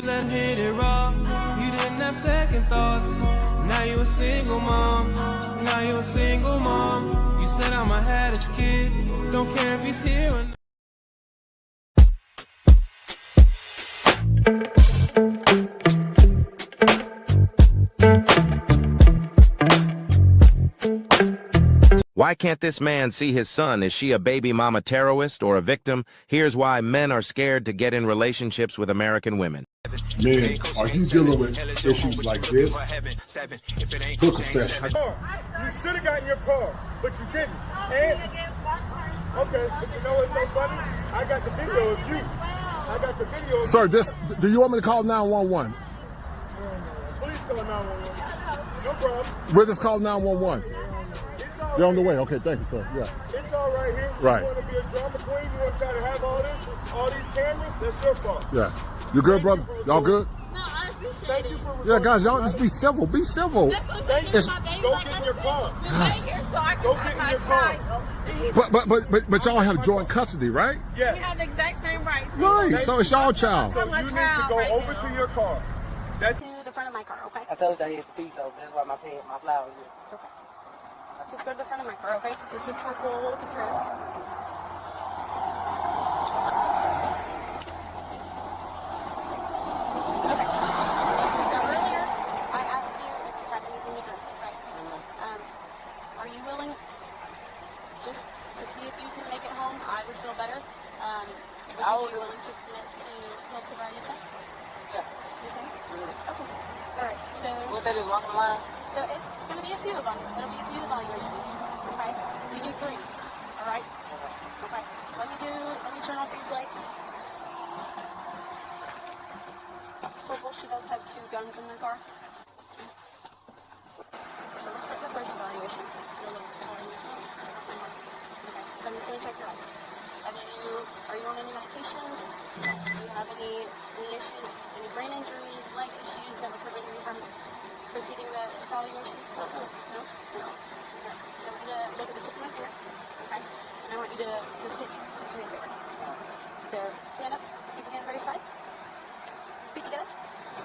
Let hit it raw. You didn't have second thoughts. Now you a single mom. Now you a single mom. You said I'm a haddish kid. Don't care if he's here or not. Why can't this man see his son? Is she a baby mama terrorist or a victim? Here's why men are scared to get in relationships with American women. Men, are you dealing with issues like this? Book a session. You should have gotten your car, but you didn't. And, okay, but you know what's so funny? I got the video of you. I got the video of Sir, do you want me to call 911? Please call 911. No problem. We'll just call 911. They're on the way. Okay, thank you, sir. Yeah. It's all right here. Right. You want to be a drama queen? You want to try to have all these cameras? That's your fault. Yeah. You good, brother? Y'all good? No, I appreciate it. Yeah, guys, y'all just be civil. Be civil. Go get in your car. Go get in your car. But y'all have joint custody, right? Yeah. We have the exact same rights. Right. So it's y'all child. So you need to go over to your car. That's To the front of my car, okay? I told you I hit the piece over. That's why my flower is here. It's okay. Just go to the front of my car, okay? This is for full control. Okay. So earlier, I asked you if you had anything to drink, right? Are you willing just to see if you can make it home? I would feel better. Would you be willing to commit to health sobriety test? Yeah. Yes, sir? Okay. All right. So What that is, walking the line? So it's going to be a few of them. It'll be a few evaluations. Okay? We do 3. All right? Okay. Let me turn off these lights. Purple, she does have 2 guns in the car. So let's take the first evaluation. Okay. So I'm just going to check your eyes. Are you on any medications? Do you have any issues, any brain injuries, leg issues that would prevent you from proceeding the evaluation? No? No? Okay. So I want you to look at the tip of my finger. Okay? And I want you to stick your finger. So stand up, keep your hands by your side. Feet together.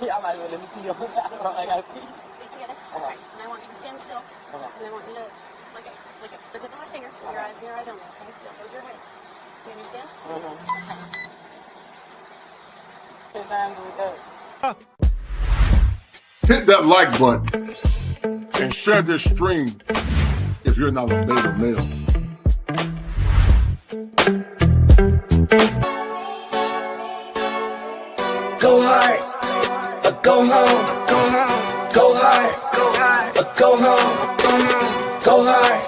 Yeah, I might as well let me pee on that. I got to pee. Feet together. Okay. And I want you to stand still. And I want you to look at the tip of my finger. Your eyes only. Okay? Don't close your head. Do you understand? Hit that like button and share this stream if you're not a beta male. Go hard, or go home. Go hard, or go home. Go hard,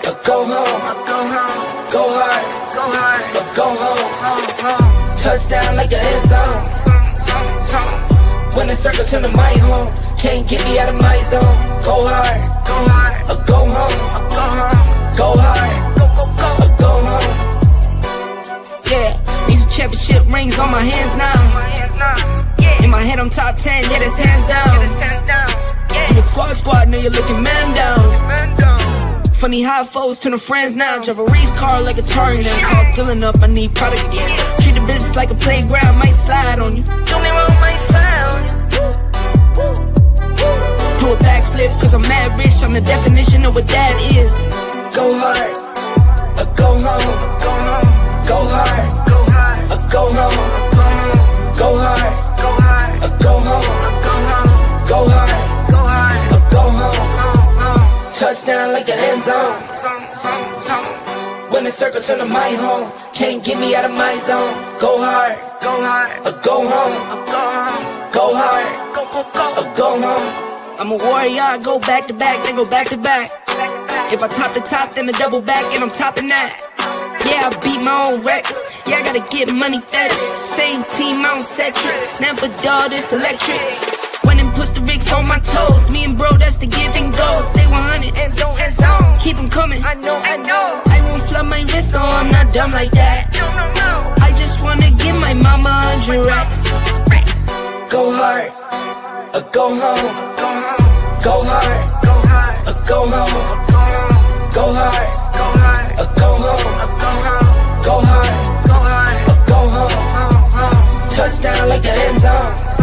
or go home. Go hard, or go home. Touchdown like an end zone. When the circle turn to my home, can't get me out of my zone. Go hard, or go home. Go hard, or go home. Yeah, these are championship rings on my hands now. In my head I'm top 10, yeah, that's hands down. You a squad, know you're looking man down. Funny how foes turn to friends now. Drive a race car like a Atari now. Call filling up, I need product again. Treat the business like a playground, might slide on you. Don't me wrong, might slide on you. Do a backflip, cause I'm mad rich. I'm the definition of what that is. Go hard, or go home. Go hard, or go home. Go hard, or go home. Go hard, or go home. Touchdown like an end zone. When the circle turn to my home, can't get me out of my zone. Go hard, or go home. Go hard, or go home. I'm a warrior, I go back to back, then go back to back. If I top the top, then I double back, and I'm topping that. Yeah, I beat my own records. Yeah, I gotta get money fetish. Same team, I don't set trip. Never dull, this electric. Went and put the rigs on my toes. Me and bro, that's the give and go. Stay 100 and zone. Keep them coming. I know. I won't flood my wrist, no, I'm not dumb like that. No. I just wanna give my mama 100 racks. Go hard, or go home. Go hard, or go home. Go hard, or go home. Go hard, or go home. Touchdown like an end zone.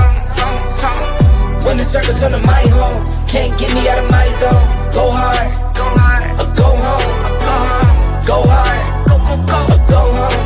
circle turn to my home. Can't get me out of my zone. Go hard, or go home. Go hard, or go home.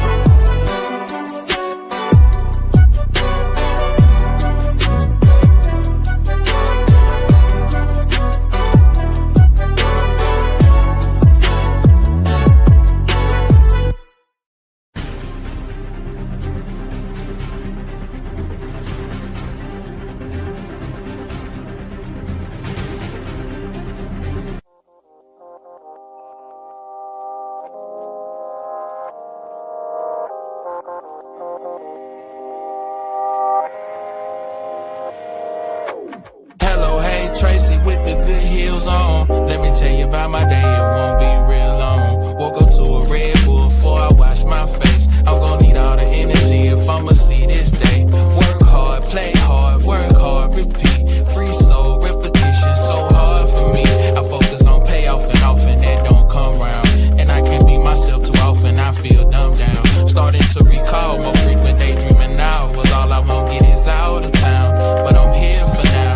Hello, hey, Tracy with the good heels on. Let me tell you about my day, it won't be real long. Woke up to a Red Bull before I wash my face. I'm gonna need all the energy if I'ma see this day. Work hard, play hard, work hard, repeat. Free soul, repetition, so hard for me. I focus on payoff and often that don't come round. And I can't be myself too often, I feel dumbed down. Starting to recall more frequent daydreaming now. Was all I want get is out of town. But I'm here for now.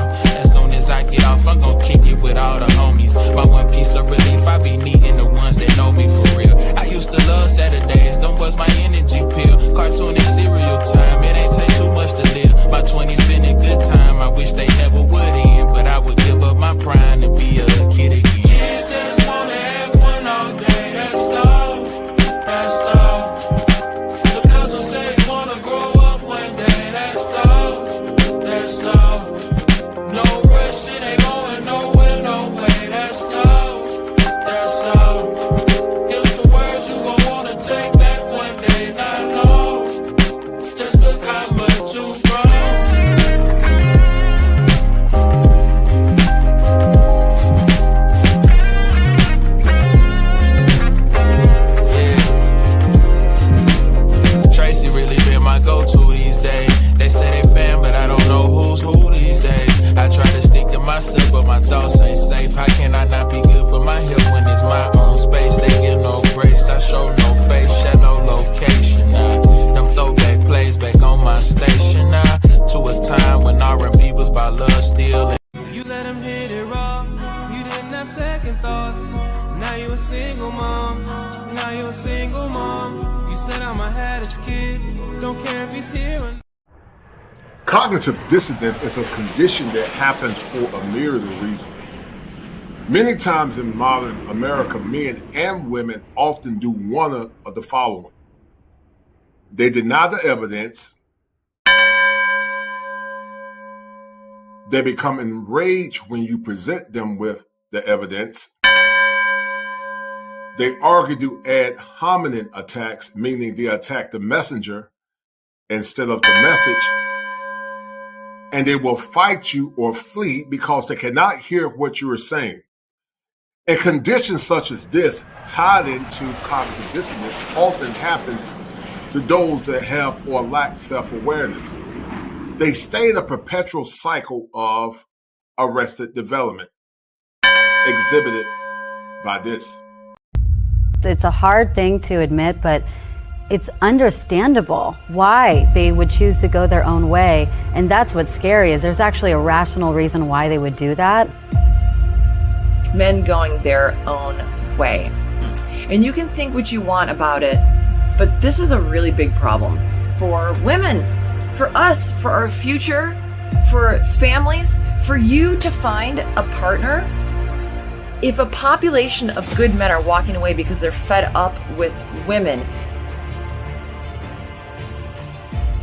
I get off, I'm gon' kick it with all the homies. My one piece of relief, I be needing the ones that know me for real. I used to love Saturdays, them was my energy pill. Cartoon and cereal time, it ain't take too much to live. My 20s been a good time, I wish they never would end. But I would give up my prime and be a kid again. Kids just wanna have fun all day, that's all, that's all. The cousins say you wanna grow up one day, that's all, that's all. No rush, it ain't going nowhere, no way, that's all, that's all. Give some words, you gon' wanna take that one day, not long. Just look how much you've grown. Yeah. Tracy really been my go-to these days. They say they fan, but I don't know who's who these days. I try to stick to myself, but my thoughts ain't safe. How can I not be good for my health when it's my own space? They give no grace, I show no face, share no location. Them throwback plays back on my station now. To a time when R&B was about love still. You let him hit it raw, you didn't have second thoughts. Now you a single mom, now you a single mom. You said I'm a haddish kid, don't care if he's here or not. Cognitive dissonance is a condition that happens for a myriad of reasons. Many times in modern America, men and women often do one of the following. They deny the evidence. They become enraged when you present them with the evidence. They argue to ad hominem attacks, meaning they attack the messenger instead of the message. And they will fight you or flee because they cannot hear what you are saying. And conditions such as this, tied into cognitive dissonance, often happens to those that have or lack self-awareness. They stay in a perpetual cycle of arrested development, exhibited by this. It's a hard thing to admit, but it's understandable why they would choose to go their own way. And that's what's scary, is there's actually a rational reason why they would do that. Men going their own way. And you can think what you want about it, but this is a really big problem for women, for us, for our future, for families, for you to find a partner. If a population of good men are walking away because they're fed up with women,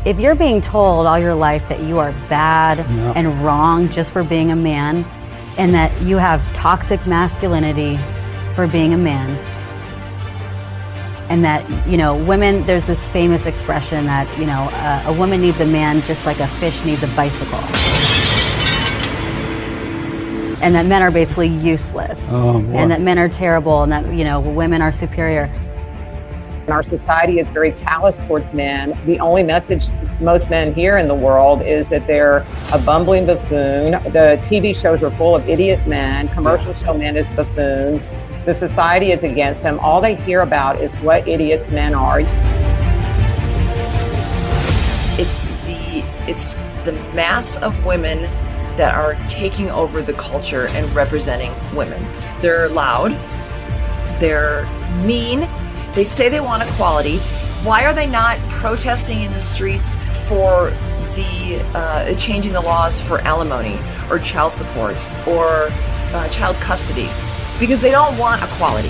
if you're being told all your life that you are bad and wrong just for being a man, and that you have toxic masculinity for being a man, and that, you know, women, there's this famous expression that, you know, a woman needs a man just like a fish needs a bicycle. And that men are basically useless. And that men are terrible, and that, you know, women are superior. Our society is very callous towards men. The only message most men hear in the world is that they're a bumbling buffoon. The TV shows are full of idiot men. Commercials show men as buffoons. The society is against them. All they hear about is what idiots men are. It's the mass of women that are taking over the culture and representing women. They're loud. They're mean. They say they want equality. Why are they not protesting in the streets for the changing the laws for alimony or child support or child custody? Because they don't want equality.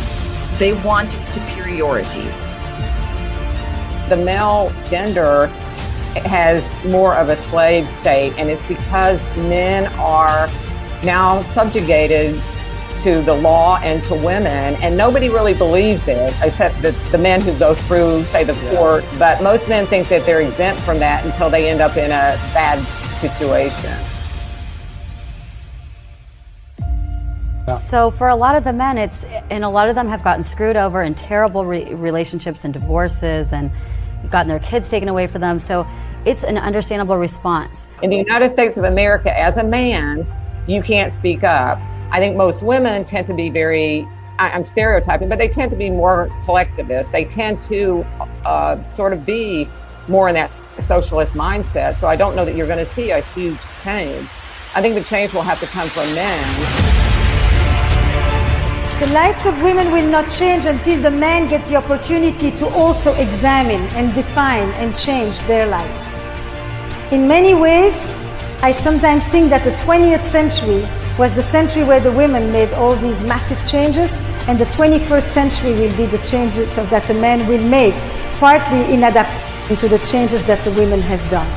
They want superiority. The male gender has more of a slave state, and it's because men are now subjugated to the law and to women, and nobody really believes it, except the men who go through, say, the court. But most men think that they're exempt from that until they end up in a bad situation. So for a lot of the men, and a lot of them have gotten screwed over in terrible relationships and divorces and gotten their kids taken away from them. So it's an understandable response. In the United States of America, as a man, you can't speak up. I think most women tend to be I'm stereotyping, but they tend to be more collectivist. They tend to sort of be more in that socialist mindset. So I don't know that you're going to see a huge change. I think the change will have to come from men. The lives of women will not change until the men get the opportunity to also examine and define and change their lives. In many ways, I sometimes think that the 20th century was the century where the women made all these massive changes, and the 21st century will be the changes that the men will make, partly in adaptation to the changes that the women have done.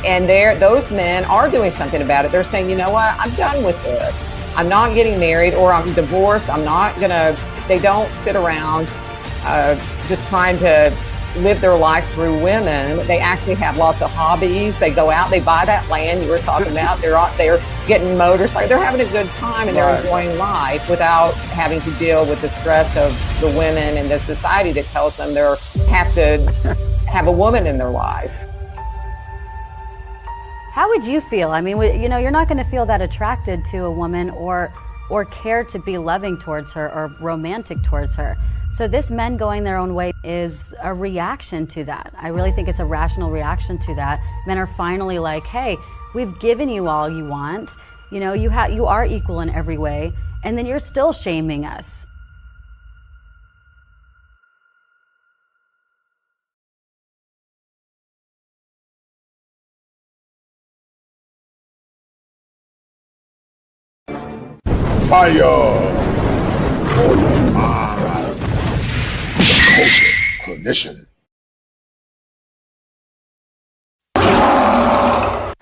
And those men are doing something about it. They're saying, you know what, I'm done with this. I'm not getting married, or I'm divorced. They don't sit around just trying to live their life through women. They actually have lots of hobbies. They go out, they buy that land you were talking about. They're out there getting motorcycles. They're having a good time, and they're enjoying life without having to deal with the stress of the women and the society that tells them they have to have a woman in their life. How would you feel? I mean, you're not going to feel that attracted to a woman or care to be loving towards her or romantic towards her. So this men going their own way is a reaction to that. I really think it's a rational reaction to that. Men are finally like, hey, we've given you all you want. You know, you are equal in every way, and then you're still shaming us. Fire for your mind. Culture clinician.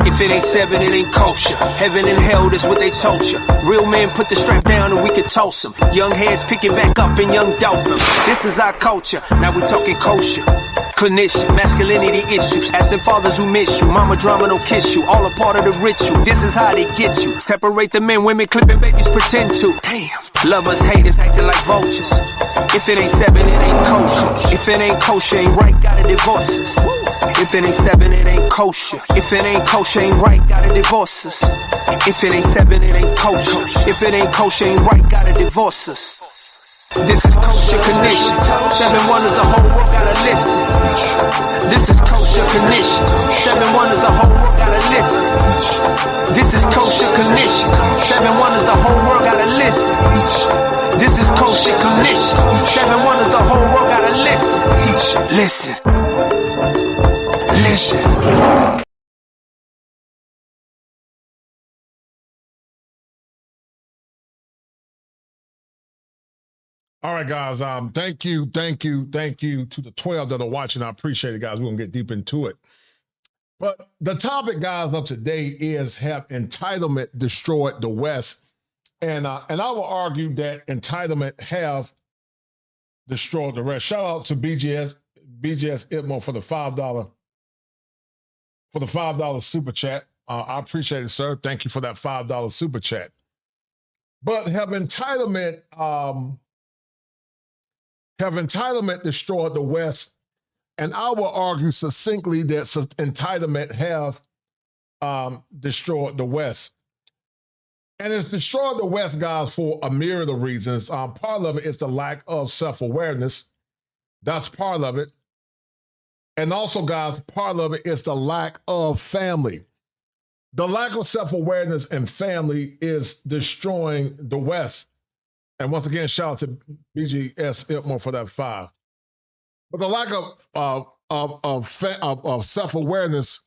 If it ain't seven, it ain't kosher. Heaven and hell, that's what they told you. Real men put the strap down and we can toss them. Young heads picking back up in young dolphins. This is our culture. Now we talking kosher. Clinician, masculinity issues, absent fathers who miss you, mama drama don't kiss you, all a part of the ritual, this is how they get you, separate the men, women clipping babies pretend to, damn, lovers, haters acting like vultures, if it ain't seven, it ain't kosher, if it ain't kosher, ain't right, gotta divorce us, if it ain't seven, it ain't kosher, if it ain't kosher, ain't right, gotta divorce us, if it ain't seven, it ain't kosher, if it ain't kosher, ain't right, gotta divorce us. This is kosher condition. 7 wonders, the whole world gotta listen. This is kosher condition. 7 wonders, the whole world gotta listen. This is kosher condition. 7 wonders, the whole world gotta listen. This is kosher condition. 7 wonders, the whole world gotta listen. Listen. All right, guys. Thank you to the 12 that are watching. I appreciate it, guys. We're gonna get deep into it. But the topic, guys, of today is have entitlement destroyed the West? And I will argue that entitlement have destroyed the rest. Shout out to BGS Itmo for the $5 super chat. I appreciate it, sir. Thank you for that $5 super chat. But have entitlement destroyed the West? And I will argue succinctly that entitlement have destroyed the West. And it's destroyed the West, guys, for a myriad of reasons. Part of it is the lack of self-awareness. That's part of it. And also, guys, part of it is the lack of family. The lack of self-awareness and family is destroying the West. And once again, shout out to BGS Itmore for that 5. But the lack of self-awareness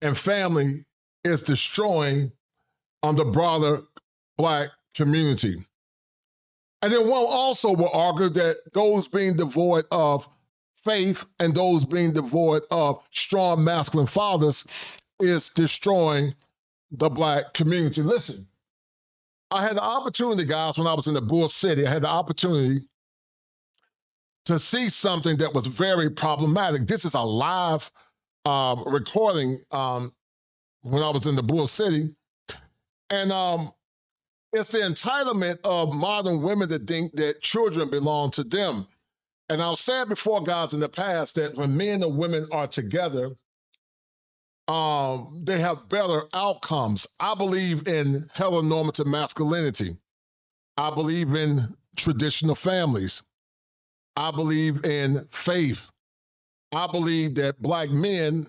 and family is destroying the broader Black community. And then one also will argue that those being devoid of faith and those being devoid of strong masculine fathers is destroying the Black community. Listen, I had the opportunity, guys, when I was in the Bull City, I had the opportunity to see something that was very problematic. This is a live recording when I was in the Bull City. And it's the entitlement of modern women to think that children belong to them. And I've said before, guys, in the past, that when men and women are together, they have better outcomes. I believe in heteronormative masculinity. I believe in traditional families. I believe in faith. I believe that Black men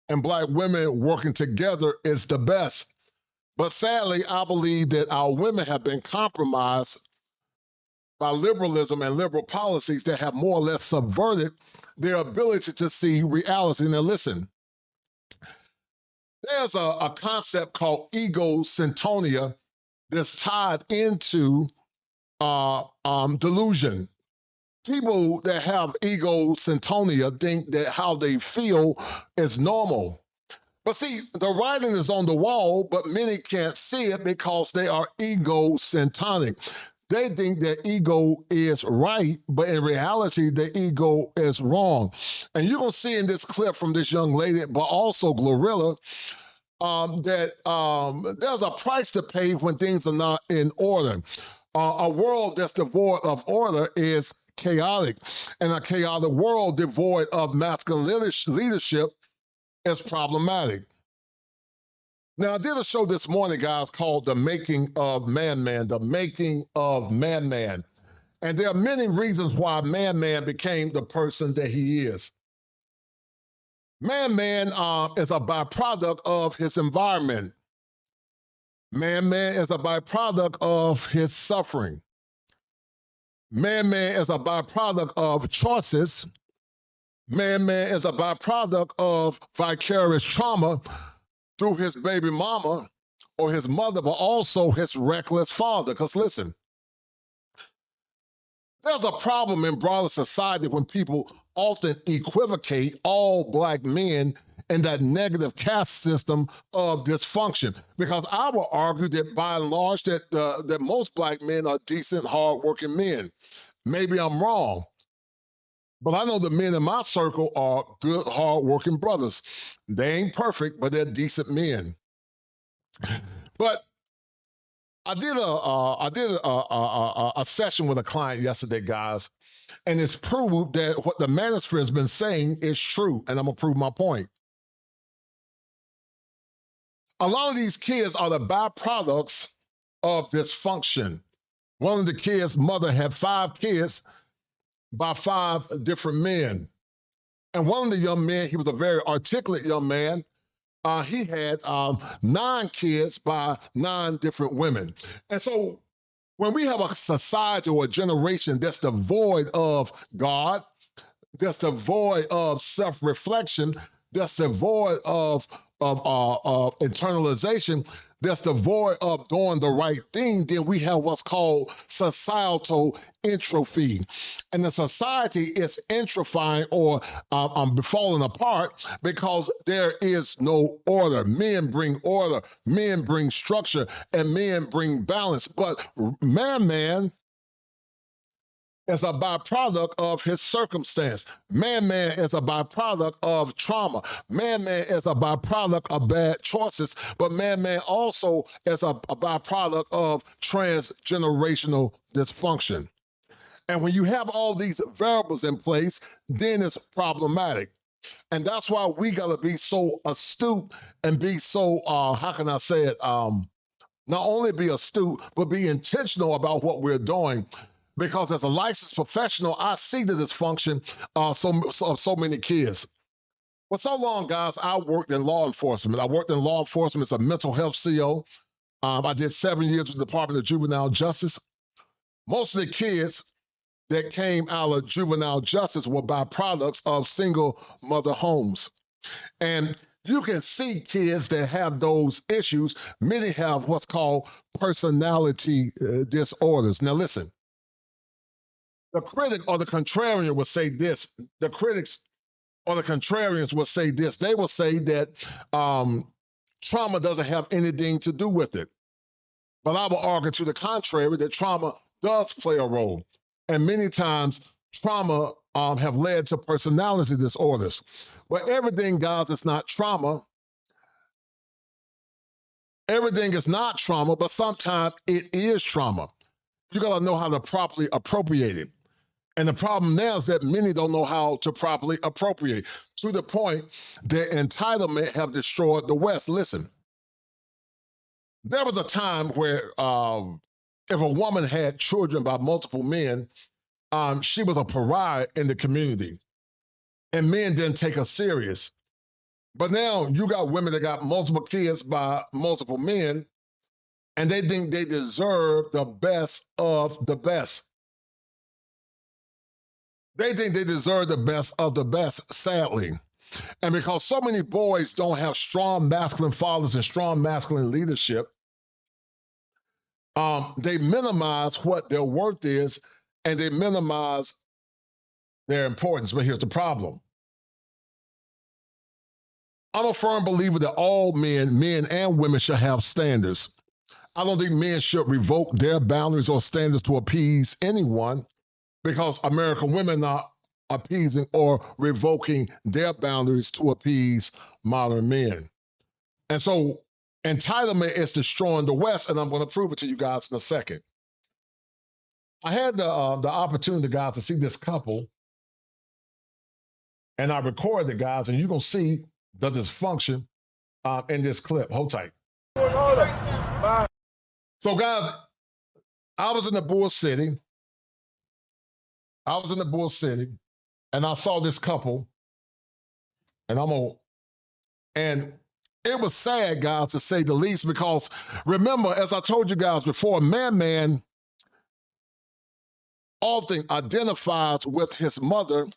and Black women working together is the best. But sadly, I believe that our women have been compromised by liberalism and liberal policies that have more or less subverted their ability to see reality. Now listen, there's a concept called egocentria that's tied into delusion. People that have egocentria think that how they feel is normal. But see, the writing is on the wall, but many can't see it because they are egocentric. They think that ego is right, but in reality, the ego is wrong. And you're going to see in this clip from this young lady, but also Glorilla, that there's a price to pay when things are not in order. A world that's devoid of order is chaotic, and a chaotic world devoid of masculine leadership is problematic. Now, I did a show this morning, guys, called The Making of Man-Man, The Making of Man-Man. And there are many reasons why Man-Man became the person that he is. Man-Man is a byproduct of his environment. Man-Man is a byproduct of his suffering. Man-Man is a byproduct of choices. Man-Man is a byproduct of vicarious trauma through his baby mama or his mother, but also his reckless father. Because listen, there's a problem in broader society when people often equivocate all Black men in that negative caste system of dysfunction. Because I will argue that by and large that most Black men are decent, hardworking men. Maybe I'm wrong. But I know the men in my circle are good, hardworking brothers. They ain't perfect, but they're decent men. But I did a session with a client yesterday, guys, and it's proved that what the manosphere has been saying is true, and I'm gonna prove my point. A lot of these kids are the byproducts of dysfunction. One of the kids' mother had 5 kids by 5 different men. And one of the young men, he was a very articulate young man. He had 9 kids by 9 different women. And so when we have a society or a generation that's devoid of God, that's devoid of self-reflection, that's devoid of internalization, that's devoid of doing the right thing, then we have what's called societal entropy. And the society is entropying or falling apart because there is no order. Men bring order, men bring structure, and men bring balance. But man is a byproduct of his circumstance. Man is a byproduct of trauma. Man is a byproduct of bad choices. But man also is a byproduct of transgenerational dysfunction. And when you have all these variables in place, then it's problematic. And that's why we got to be so astute and be so, how can I say it, not only be astute, but be intentional about what we're doing. Because as a licensed professional, I see the dysfunction of so many kids. For so long, guys, I worked in law enforcement. I worked in law enforcement as a mental health CO. I did 7 years with the Department of Juvenile Justice. Most of the kids that came out of juvenile justice were byproducts of single mother homes. And you can see kids that have those issues. Many have what's called personality disorders. Now, listen, the critic or the contrarian will say this. The critics or the contrarians will say this. They will say that trauma doesn't have anything to do with it. But I will argue to the contrary that trauma does play a role. And many times trauma have led to personality disorders. But everything, guys, is not trauma. Everything is not trauma, but sometimes it is trauma. You got to know how to properly appropriate it. And the problem now is that many don't know how to properly appropriate, to the point that entitlement have destroyed the West. Listen, there was a time where if a woman had children by multiple men, she was a pariah in the community, and men didn't take her serious. But now you got women that got multiple kids by multiple men, and they think they deserve the best of the best. They think they deserve the best of the best, sadly. And because so many boys don't have strong masculine fathers and strong masculine leadership, they minimize what their worth is, and they minimize their importance. But here's the problem. I'm a firm believer that all men and women should have standards. I don't think men should revoke their boundaries or standards to appease anyone, because American women are appeasing or revoking their boundaries to appease modern men. And so entitlement is destroying the West, and I'm going to prove it to you guys in a second. I had the opportunity, guys, to see this couple, and I recorded it, guys, and you're going to see the dysfunction in this clip. Hold tight. So, guys, I was in the Bull City. And I saw this couple, and it was sad, guys, to say the least, because remember, as I told you guys before, man often identifies with his mother,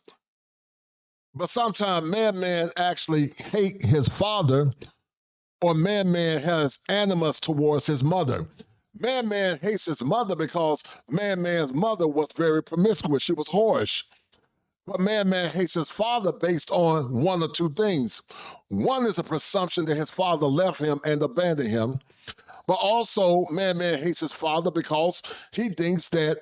but sometimes man actually hate his father, or man has animus towards his mother. Man hates his mother because man's mother was very promiscuous. She was whorish. But man hates his father based on one or two things. One is a presumption that his father left him and abandoned him. But also, man hates his father because he thinks that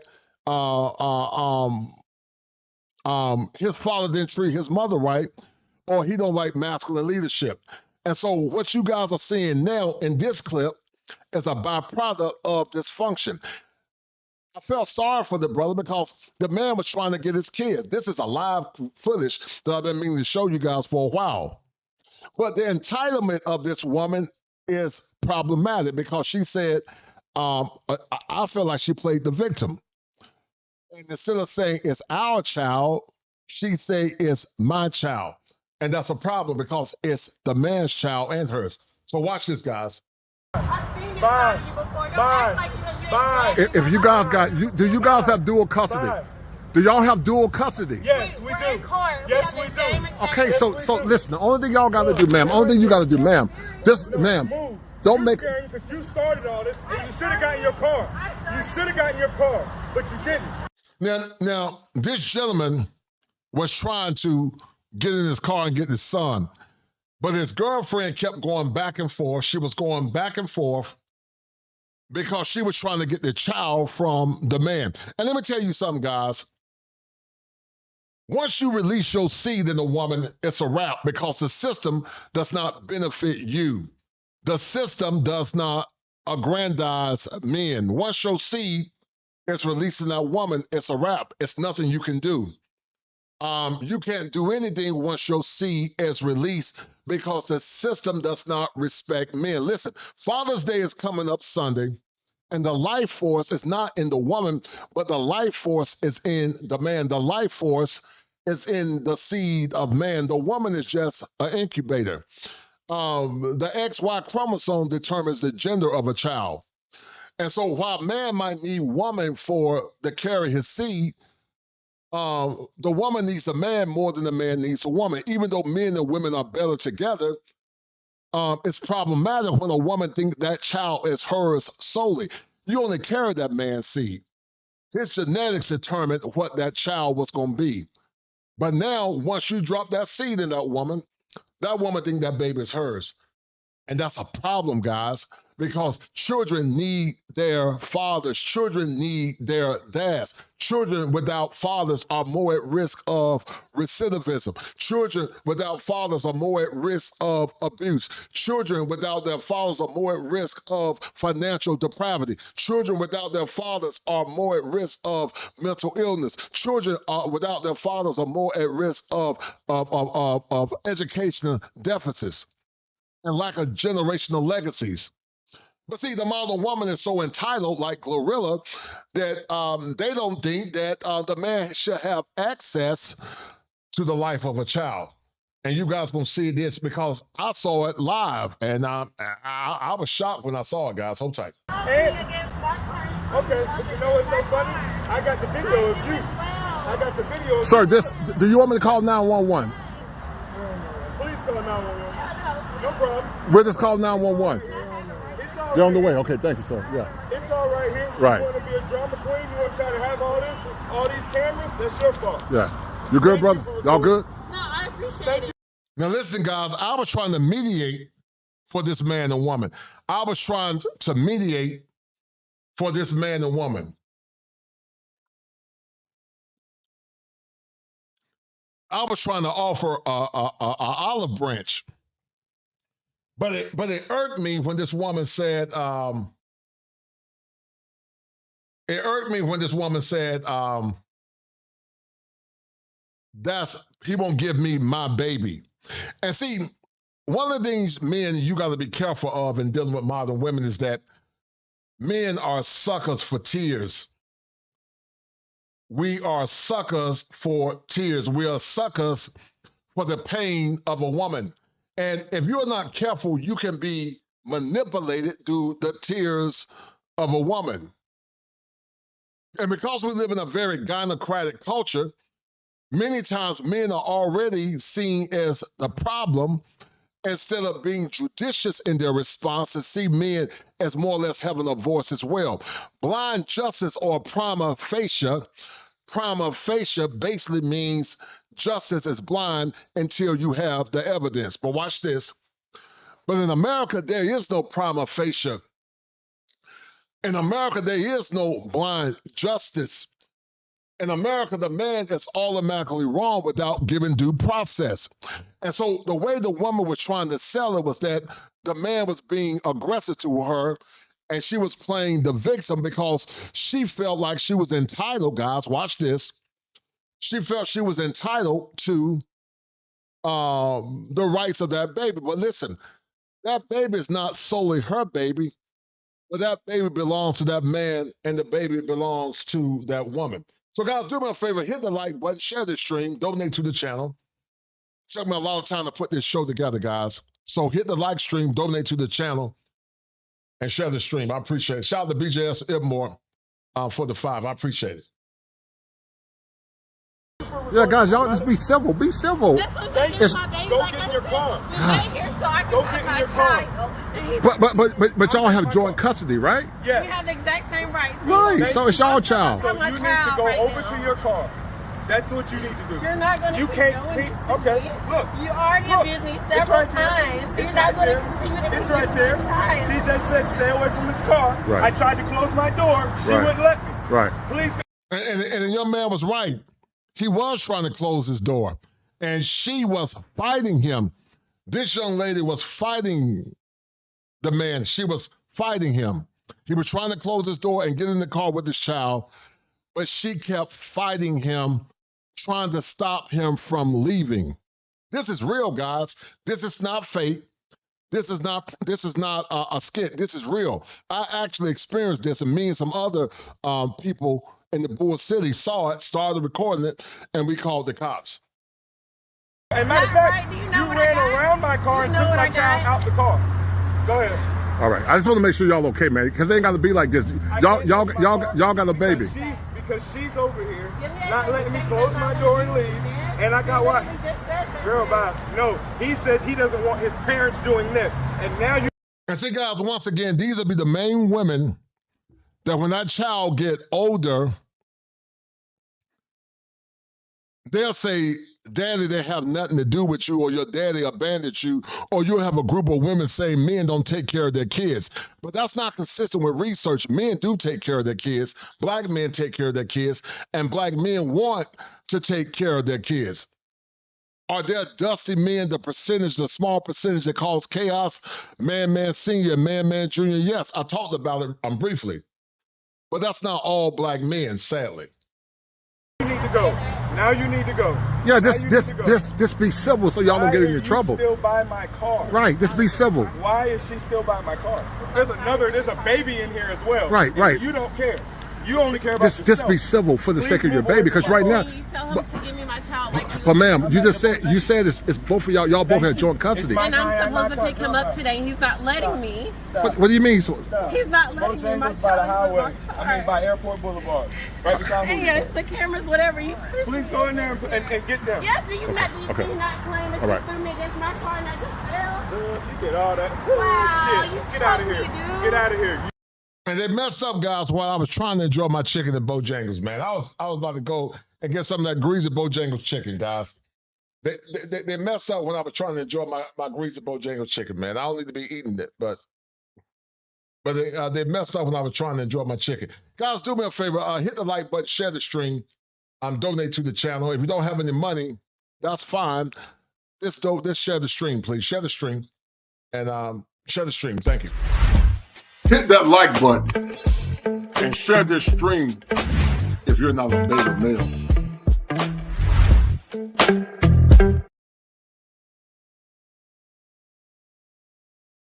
his father didn't treat his mother right, or he don't like masculine leadership. And so what you guys are seeing now in this clip is a byproduct of dysfunction. I felt sorry for the brother because the man was trying to get his kids. This is a live footage that I've been meaning to show you guys for a while. But the entitlement of this woman is problematic because she said, I feel like she played the victim. And instead of saying it's our child, she say it's my child. And that's a problem because it's the man's child and hers. So watch this, guys. Bye. If you guys do you guys have dual custody? Do y'all have dual custody? Yes, we do. Yes, we do. Okay, so listen, the only thing y'all gotta do, ma'am, don't make it. Because you started all this, and you should have gotten your car. You should have gotten your car, but you didn't. Now, this gentleman was trying to get in his car and get his son, but his girlfriend kept going back and forth. She was going back and forth because she was trying to get the child from the man. And let me tell you something, guys. Once you release your seed in a woman, it's a wrap because the system does not benefit you. The system does not aggrandize men. Once your seed is released in that woman, it's a wrap. It's nothing you can do. You can't do anything once your seed is released because the system does not respect men. Listen, Father's Day is coming up Sunday, and the life force is not in the woman, but the life force is in the man. The life force is in the seed of man. The woman is just an incubator. The XY chromosome determines the gender of a child. And so while man might need woman to carry his seed, the woman needs a man more than the man needs a woman. Even though men and women are better together, it's problematic when a woman thinks that child is hers solely. You only carry that man's seed. His genetics determined what that child was going to be. But now, once you drop that seed in that woman thinks that baby is hers. And that's a problem, guys, because children need their fathers. Children need their dads. Children without fathers are more at risk of recidivism. Children without fathers are more at risk of abuse. Children without their fathers are more at risk of financial depravity. Children without their fathers are more at risk of mental illness. Children without their fathers are more at risk of educational deficits and lack of generational legacies. But see, the modern woman is so entitled, like Glorilla, that they don't think that the man should have access to the life of a child. And you guys gonna see this because I saw it live, and I was shocked when I saw it, guys. Hold tight. Okay, but you know what's so funny? I got the video of you. I got the video of Sir, you. do you want me to call 911? Please call 911. No problem. We'll just call 911. It's all They're on the right. way. Okay, thank you, sir. Yeah. It's all right here. Right. You want to be a drama queen? You want to try to have all these cameras? That's your fault. Yeah. You good, brother? Y'all good? No, I appreciate it. Now listen, guys, I was trying to mediate for this man and woman. I was trying to mediate for this man and woman. I was trying to offer a olive branch. But it irked me when this woman said, one he won't give me my baby. And see, one of the things men you got to be careful of in dealing with modern women is that men are suckers for tears. We are suckers for tears. We are suckers for the pain of a woman. And if you're not careful, you can be manipulated through the tears of a woman. And because we live in a very gynocratic culture, many times men are already seen as the problem instead of being judicious in their response and see men as more or less having a voice as well. Blind justice or prima facie basically means justice is blind until you have the evidence. But watch this. But in America, there is no prima facie. In America, there is no blind justice. In America, the man is automatically wrong without giving due process. And so the way the woman was trying to sell it was that the man was being aggressive to her and she was playing the victim because she felt like she was entitled, guys, watch this. She felt she was entitled to the rights of that baby. But listen, that baby is not solely her baby, but that baby belongs to that man and the baby belongs to that woman. So guys, do me a favor, hit the like button, share this stream, donate to the channel. It took me a lot of time to put this show together, guys. So hit the like stream, donate to the channel, and share the stream. I appreciate it. Shout out to BJS Ibmore for the 5. I appreciate it. Yeah, guys, y'all just be civil. Be civil. It's, go get in your car. Go get in your car. But y'all have joint custody, right? Yes. We have the exact same rights. Right. So it's y'all child. So you need to go over to your car. That's what you need to do. You're not going to. You can't keep. Okay, look. You already abused me several times. You're not going to continue to. It's right there. TJ said, "Stay away from this car." Right. I tried to close my door. She wouldn't let me. Right. Please. And the young man was right. He was trying to close his door, and she was fighting him. This young lady was fighting the man. She was fighting him. He was trying to close his door and get in the car with his child, but she kept fighting him, trying to stop him from leaving. This is real, guys. This is not fake. This is not a skit. This is real. I actually experienced this, and me and some other people in the Bull City saw it, started recording it, and we called the cops. And matter of fact, you ran around my car and took my child out the car. Go ahead. All right, I just want to make sure y'all okay, man, because they ain't got to be like this. Y'all got a baby. Because she's over here, not letting me close my door and leave, and I got what? Girl, bye. No, he said he doesn't want his parents doing this, and now you. And see, guys, once again, these will be the main women that when that child get older, they'll say, Daddy didn't have nothing to do with you, or your daddy abandoned you, or you'll have a group of women saying men don't take care of their kids. But that's not consistent with research. Men do take care of their kids. Black men take care of their kids, and black men want to take care of their kids. Are there dusty men, the small percentage that cause chaos? Man, senior, man, junior. Yes, I talked about it briefly. But that's not all black men, sadly. You need to go. Now you need to go. Yeah, just be civil so y'all don't get into trouble. Still by my car. Right, just be civil. Why is she still by my car? There's a baby in here as well. Right. You don't care. You only care about yourself. Just be civil for the sake of your baby, because right now. You tell him to give me my child. But ma'am, you said it's both of y'all. Y'all both have joint custody. And I'm supposed to pick him up today, and he's not letting me. What do you mean? He's not letting me. My by the child highway. I mean by Airport Boulevard. Right beside and yes, the cameras, whatever. You please go in there and get them. Yes, do you not claim that All you right. threw me against my car and I just fell? You get all that. Wow, Shit. you Get out of here. totally do. Get out of here. And they messed up, guys, while I was trying to enjoy my chicken at Bojangles, man. I was about to go and get some of that greasy Bojangles chicken, guys. They messed up when I was trying to enjoy my greasy Bojangles chicken, man. I don't need to be eating it, but they messed up when I was trying to enjoy my chicken. Guys, do me a favor. Hit the like button, share the stream, donate to the channel. If you don't have any money, that's fine. Just share the stream, please. Share the stream. And share the stream. Thank you. Hit that like button and share this stream if you're not a beta male.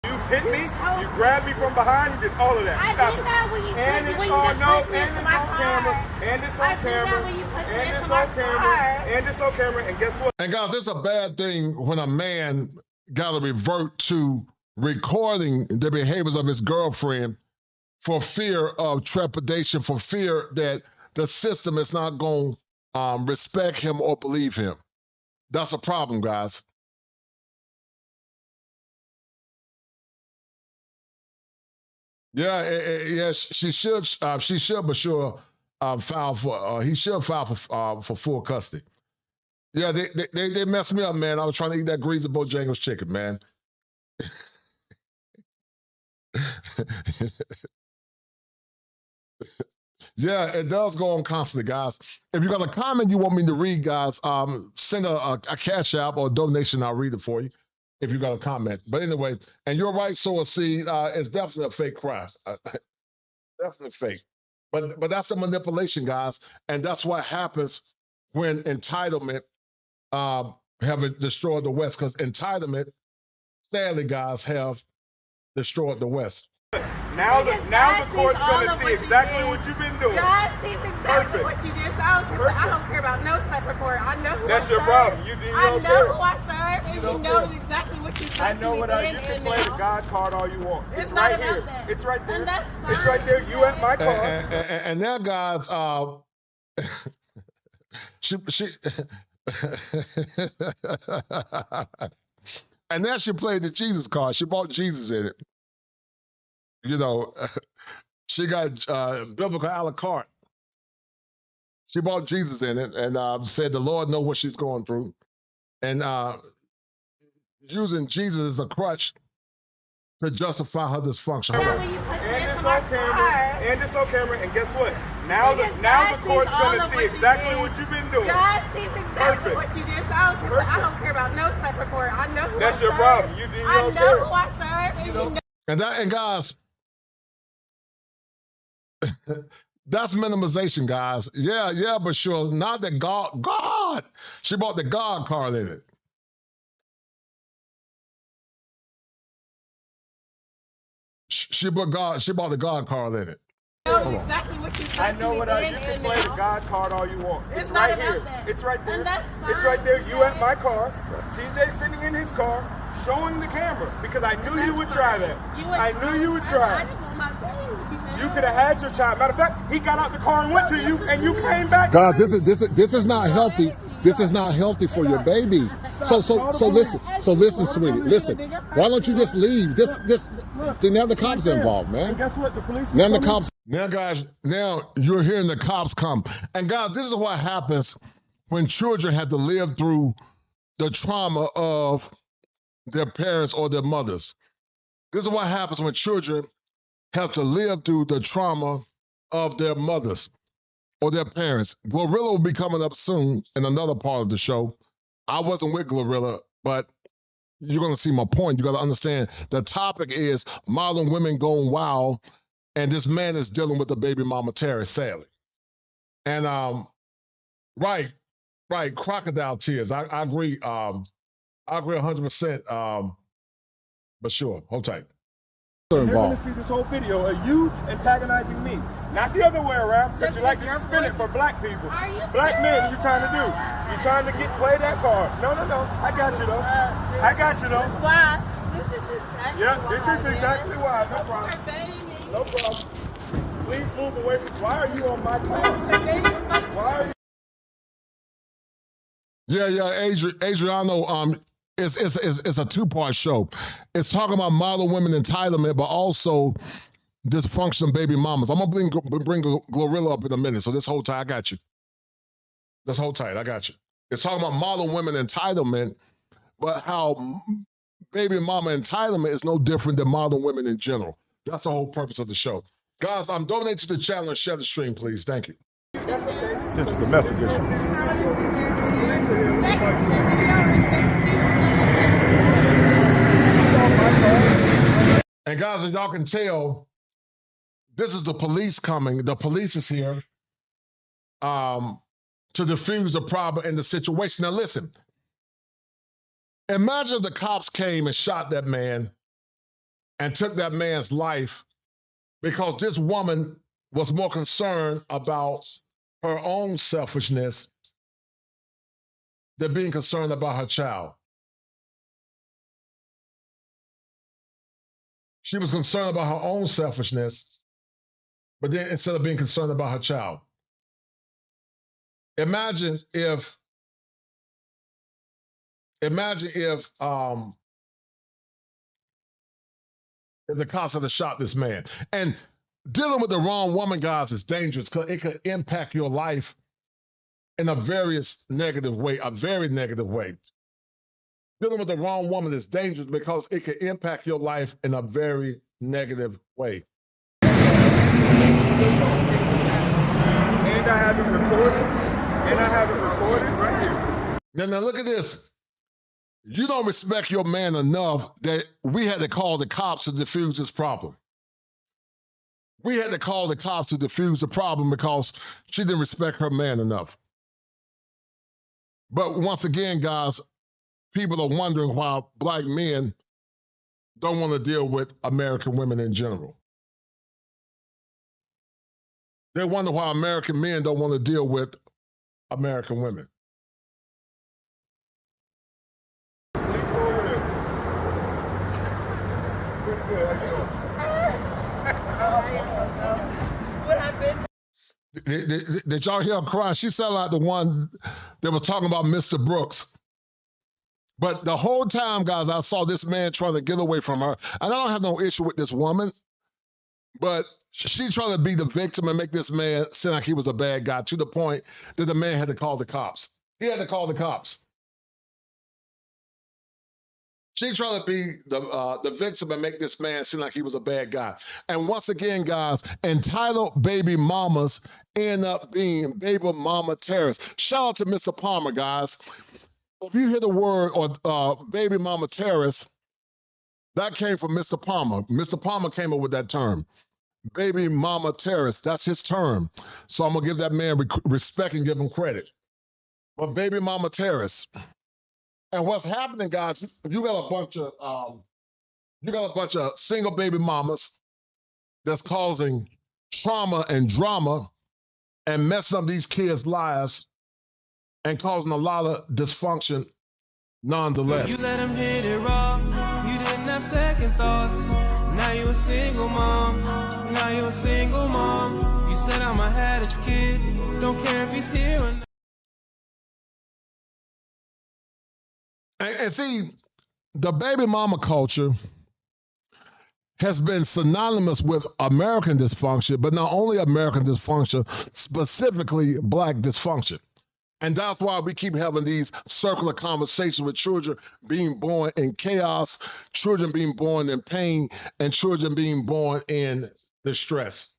You hit me, you grabbed me from behind, you did all of that. Stop it. And it's on camera. And it's on camera. And it's on camera. And it's on camera. And guess what? And guys, it's a bad thing when a man got to revert to recording the behaviors of his girlfriend for fear of trepidation, for fear that the system is not going to respect him or believe him. That's a problem, guys. Yeah, she should, but sure, file for. He should file for full custody. Yeah, they messed me up, man. I was trying to eat that greasy Bojangles chicken, man. Yeah, it does go on constantly, guys. If you got a comment you want me to read, guys, send a cash app or a donation. I'll read it for you if you got a comment. But anyway, and you're right, so see, it's definitely a fake crime. Definitely fake. But that's a manipulation, guys, and that's what happens when entitlement have destroyed the West, because entitlement, sadly, guys, have destroyed the West. Now the court's going to see exactly what you've been doing. God sees exactly what you did. So I don't care about no type of court. I know who That's I your serve. problem. You I don't know care. who I serve, and he knows exactly what you I said know to what me you then can and play the now. God card all you want. It's It's not right about here. that. It's right there. And that's It's fine. right there. You at my car. And now, guys, and then she played the Jesus card. She bought Jesus in it. You know, she got biblical a la carte. She bought Jesus in it and said the Lord knows what she's going through. And using Jesus as a crutch to justify her dysfunction. Hold on. And it's on camera. And it's on camera. And guess what? Now the court's going to see exactly what you've been doing. God sees exactly what you did. So I don't care about no type of court. I know who That's I your serve. problem. You I don't know care. who I serve. And you know. And guys, that's minimization, guys. Yeah, but sure, not that God. She bought the God card in it. She bought the God card in it. What Hold on. exactly what you said. I know what you can play the God card all you want. It's right here. It's right there. It's right there. You at my car. TJ sitting in his car, showing the camera because I knew you would try that. I knew you would try. I just want my baby. You could have had your child. Matter of fact, he got out the car and went to you, and you came back. Guys, this is not healthy. This is not healthy for your baby. So listen, sweetie. Listen. Why don't you just leave? See, now the cops are involved, man. And guess what? The police. Now the cops. Now, guys, now you're hearing the cops come. And guys, this is what happens when children have to live through the trauma of their parents or their mothers. This is what happens when children have to live through the trauma of their mothers or their parents. Glorilla will be coming up soon in another part of the show. I wasn't with Glorilla, but you're going to see my point. You got to understand the topic is modern women going wild, and this man is dealing with the baby mama Terry, sadly. And right, crocodile tears. I agree. I agree 100%. But sure, hold tight. They're going to see this whole video of you antagonizing me, not the other way around, because you like to spin it for black people. Black men, what you trying to do? You trying to play that card. No. I got you, though. I got you, though. Why? This is exactly Yeah, this why, is exactly man. why. No problem. Baby. No problem. Please move away from. Why are you on my car? Why are you? Yeah, Adriano, it's a two-part show. It's talking about modern women entitlement, but also dysfunction baby mamas. I'm gonna bring Glorilla up in a minute, so just hold tight. I got you. Just hold tight. I got you. It's talking about modern women entitlement, but how baby mama entitlement is no different than modern women in general. That's the whole purpose of the show. Guys, donate to the channel and share the stream, please. Thank you. This is the message. And guys, as y'all can tell, this is the police coming. The police is here to defuse the problem and the situation. Now listen, imagine the cops came and shot that man and took that man's life because this woman was more concerned about her own selfishness than being concerned about her child. She was concerned about her own selfishness, but then instead of being concerned about her child. Imagine if the cops had shot this man. And dealing with the wrong woman, guys, is dangerous because it could impact your life in a very negative way. Dealing with the wrong woman is dangerous because it can impact your life in a very negative way. And I have it recorded. Right here. Now look at this. You don't respect your man enough that we had to call the cops to defuse this problem. We had to call the cops to defuse the problem because she didn't respect her man enough. But once again, guys, people are wondering why black men don't want to deal with American women in general. They wonder why American men don't want to deal with American women. Please go over there. Pretty good. How you doing? What happened? Did y'all hear her cry? She sounded like the one that was talking about Mr. Brooks. But the whole time, guys, I saw this man trying to get away from her. And I don't have no issue with this woman, but she trying to be the victim and make this man seem like he was a bad guy to the point that the man had to call the cops. He had to call the cops. She trying to be the victim and make this man seem like he was a bad guy. And once again, guys, entitled baby mamas end up being baby mama terrorists. Shout out to Mr. Palmer, guys. If you hear the word or baby mama terrorist, that came from Mr. Palmer. Mr. Palmer came up with that term. Baby mama terrorist, that's his term. So I'm gonna give that man respect and give him credit. But baby mama terrorist. And what's happening, guys, you got a bunch of single baby mamas that's causing trauma and drama and messing up these kids' lives and causing a lot of dysfunction nonetheless. You let him hit it raw. You didn't have second thoughts. Now you a single mom. Now you a single mom. You said I'm a haddish kid. Don't care if he's here or not. And see, the baby mama culture has been synonymous with American dysfunction, but not only American dysfunction, specifically black dysfunction. And that's why we keep having these circular conversations with children being born in chaos, children being born in pain, and children being born in distress.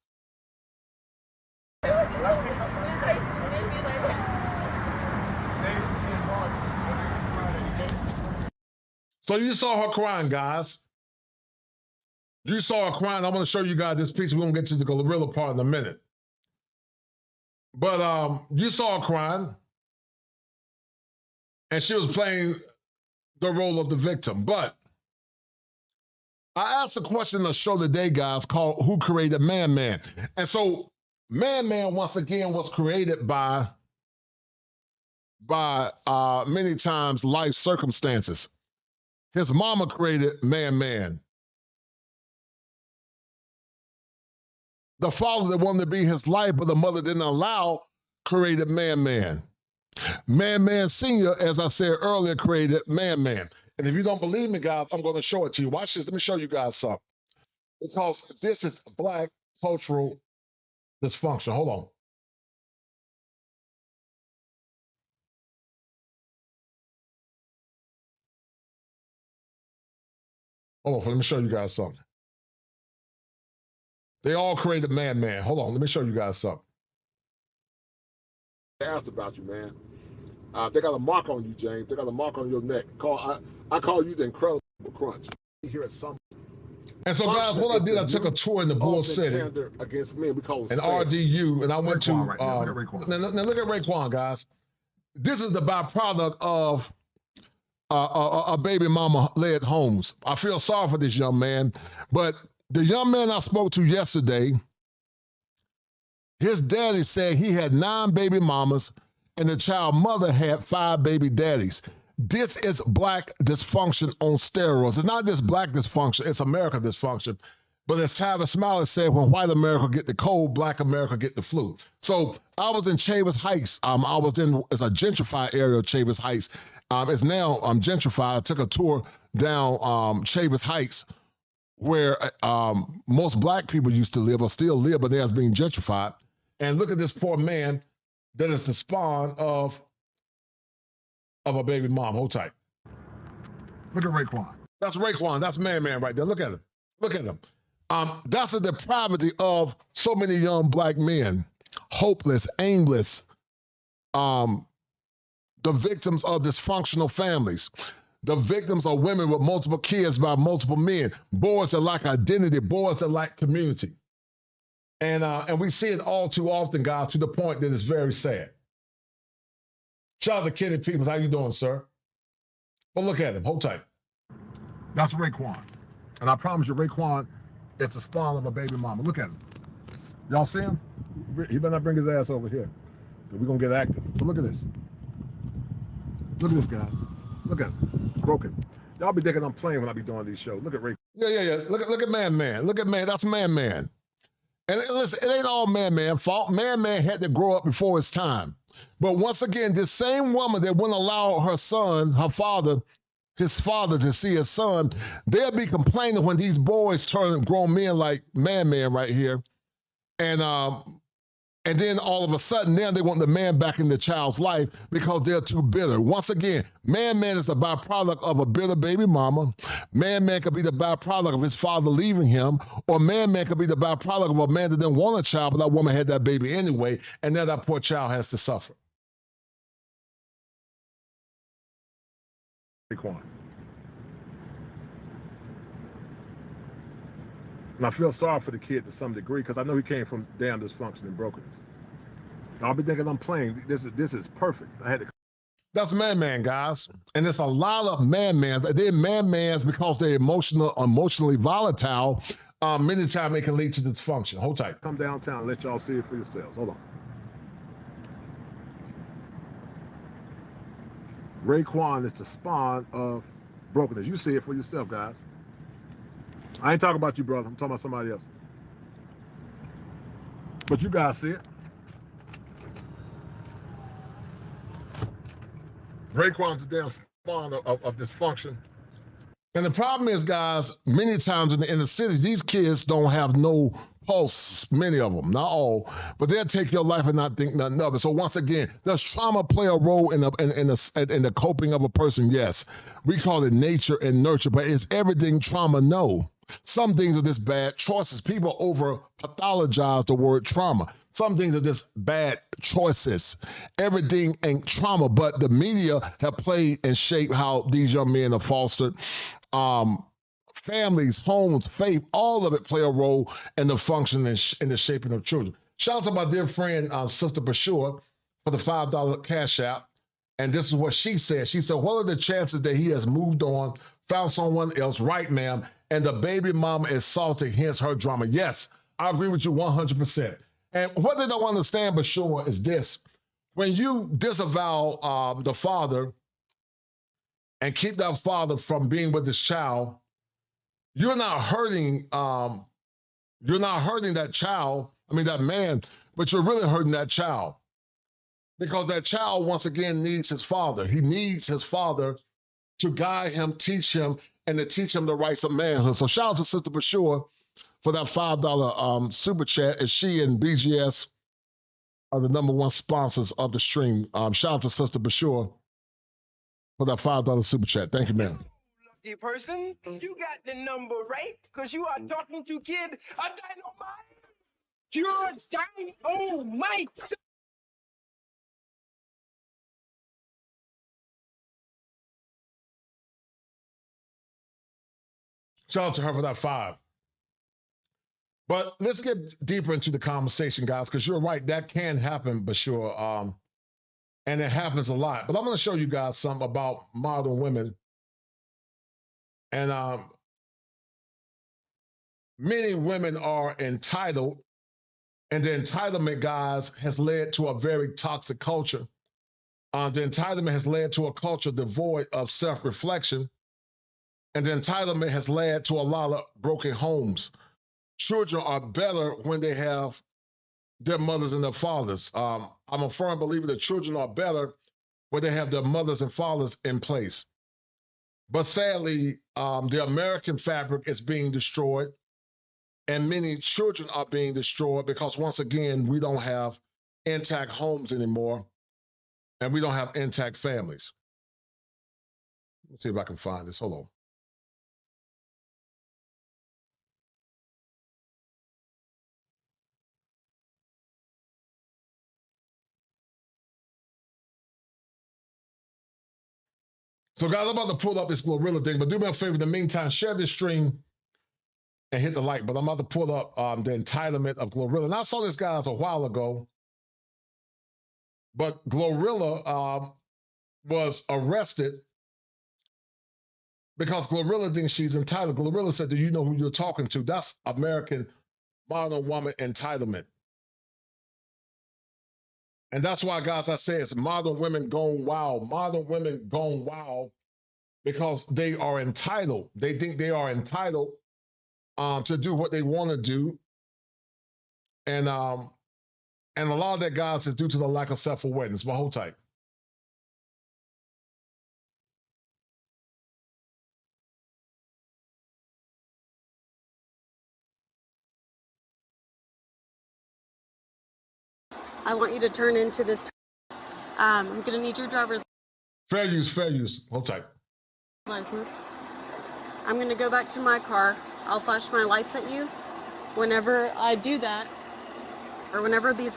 So you saw her crying, guys. You saw her crying. I'm going to show you guys this piece. We're going to get to the Glorilla part in a minute. But you saw her crying. And she was playing the role of the victim. But I asked a question on the show today, guys, called Who Created Man Man? And so Man Man, once again, was created by many times life circumstances. His mama created Man Man. The father that wanted to be his life, but the mother didn't allow, created Man Man. Man Man Senior, as I said earlier, created Man Man. And if you don't believe me, guys, I'm going to show it to you. Watch this. Let me show you guys something. Because this is black cultural dysfunction. Hold on. Hold on. Let me show you guys something. They all created Man Man. Hold on. Let me show you guys something. They asked about you, man. They got a mark on you, James. They got a mark on your neck. I call you the Incredible Crunch. Here at some. And so, guys, what I did, I took a tour in the Bull City against men. We call it an RDU, and I went to. Right now look at Raekwon, guys. This is the byproduct of a baby mama led homes. I feel sorry for this young man, but the young man I spoke to yesterday, his daddy said he had 9 baby mamas and the child mother had 5 baby daddies. This is black dysfunction on steroids. It's not just black dysfunction, it's American dysfunction. But as Tavis Smiley said, when white America get the cold, black America get the flu. So I was in Chavis Heights. I was in, it's a gentrified area of Chavis Heights. It's now gentrified. I took a tour down Chavis Heights, where most black people used to live or still live, but they has been gentrified. And look at this poor man that is the spawn of a baby mom. Hold tight. Look at Raekwon. That's Raekwon. That's Man Man right there. Look at him. Look at him. That's the depravity of so many young black men, hopeless, aimless, the victims of dysfunctional families. The victims are women with multiple kids by multiple men, boys that lack identity, boys that lack community. And we see it all too often, guys, to the point that it's very sad. Shout out to Kenny Peoples. How you doing, sir? Well, look at him. Hold tight. That's Raekwon. And I promise you, Raekwon, it's the spawn of a baby mama. Look at him. Y'all see him? He better not bring his ass over here. We're going to get active. But look at this. Look at this, guys. Look at him. Broken. Y'all be thinking I'm playing when I be doing these shows. Look at Raekwon. Yeah. Look at Man Man. Look at Man. That's Man Man. And listen, it ain't all Man Man fault. Man Man had to grow up before his time. But once again, this same woman that wouldn't allow her son, his father to see his son, they'll be complaining when these boys turn grown men like Man Man right here. And then all of a sudden, now they want the man back in the child's life because they're too bitter. Once again, Man Man is the byproduct of a bitter baby mama. Man Man could be the byproduct of his father leaving him, or Man Man could be the byproduct of a man that didn't want a child, but that woman had that baby anyway, and now that poor child has to suffer. Raekwon. And I feel sorry for the kid to some degree because I know he came from damn dysfunction and brokenness. I'll be thinking I'm playing. This is perfect. I had to. That's Man Man, guys. And there's a lot of Man Mans. They're Man Mans because they're emotionally volatile, many times it can lead to dysfunction. Hold tight. Come downtown and let y'all see it for yourselves. Hold on. Raekwon is the spawn of brokenness. You see it for yourself, guys. I ain't talking about you, brother. I'm talking about somebody else. But you guys see it. Raekwon's the damn spawn of dysfunction. And the problem is, guys, many times in the inner cities, these kids don't have no pulse, many of them, not all, but they'll take your life and not think nothing of it. So once again, does trauma play a role in the coping of a person? Yes. We call it nature and nurture, but is everything trauma? No. Some things are just bad choices. People over pathologize the word trauma. Some things are just bad choices. Everything ain't trauma, but the media have played and shaped how these young men are fostered. Families, homes, faith, all of it play a role in the function and in the shaping of children. Shout out to my dear friend, Sister Bashur, for the $5 cash app. And this is what she said. She said, what are the chances that he has moved on, found someone else? Right, ma'am. And the baby mama is salty, hence her drama. Yes, I agree with you 100%. And what they don't understand, Bashur, is this. When you disavow the father and keep that father from being with this child, you're not hurting that child, that man, but you're really hurting that child. Because that child, once again, needs his father. He needs his father to guide him, teach him, and to teach him the rights of manhood. So shout out to Sister Bashur for that $5 super chat, as she and BGS are the #1 sponsors of the stream. Shout out to Sister Bashur for that $5 super chat. Thank you, ma'am. Lucky person, you got the number right, because you are talking to kid a dynamite. You're dynamite. Shout out to her for that 5. But let's get deeper into the conversation, guys, because you're right. That can happen, Bashur. And it happens a lot. But I'm going to show you guys something about modern women. And many women are entitled, and the entitlement, guys, has led to a very toxic culture. The entitlement has led to a culture devoid of self-reflection, and the entitlement has led to a lot of broken homes. Children are better when they have their mothers and their fathers. I'm a firm believer that children are better when they have their mothers and fathers in place. But sadly, the American fabric is being destroyed, and many children are being destroyed because, once again, we don't have intact homes anymore, and we don't have intact families. Let's see if I can find this. Hold on. So, guys, I'm about to pull up this Glorilla thing, but do me a favor in the meantime, share this stream and hit the like. But I'm about to pull up the entitlement of Glorilla. And I saw this guys a while ago, but Glorilla was arrested because Glorilla thinks she's entitled. Glorilla said, do you know who you're talking to? That's American modern woman entitlement. And that's why, guys, I say it's modern women gone wild. Modern women gone wild because they are entitled. They think they are entitled to do what they want to do. And a lot of that, guys, is due to the lack of self-awareness. But hold tight. I want you to turn into this. I'm going to need your driver's Fair use, fair use. Hold tight. license. I'm going to go back to my car. I'll flash my lights at you. Whenever I do that, or whenever these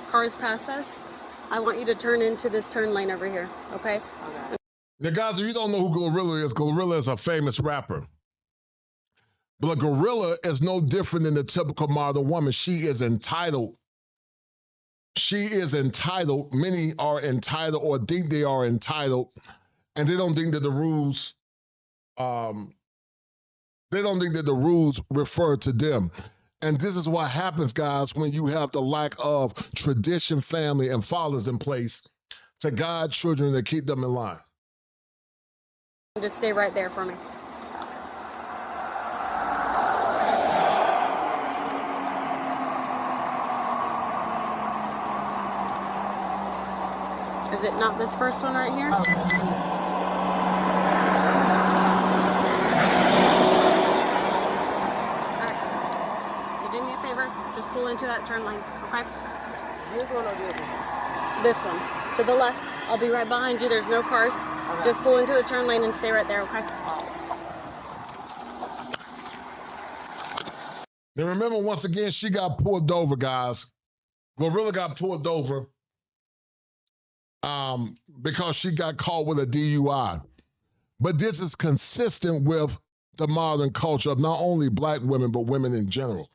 cars pass us, I want you to turn into this turn lane over here, okay? Now, guys, if you don't know who Glorilla is a famous rapper. But Glorilla is no different than the typical modern woman. She is entitled. She is entitled. Many are entitled or think they are entitled, and they don't think that the rules They don't think that the rules refer to them. And this is what happens, guys, when you have the lack of tradition, family, and fathers in place to guide children and keep them in line. Just stay right there for me. Is it not this first one right here? Just pull into that turn lane, okay? This one or this one? This one. To the left. I'll be right behind you. There's no cars. Okay. Just pull into a turn lane and stay right there, okay? Now remember, once again, she got pulled over, guys. Glorilla got pulled over because she got caught with a DUI. But this is consistent with the modern culture of not only black women, but women in general.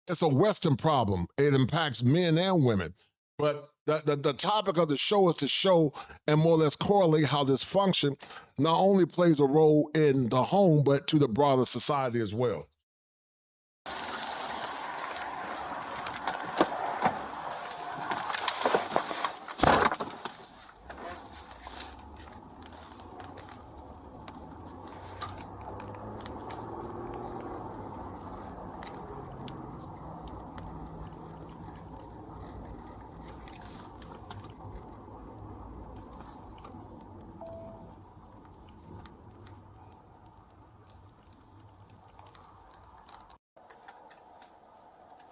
It's a Western problem. It impacts men and women. But the topic of the show is to show and more or less correlate how dysfunction not only plays a role in the home, but to the broader society as well.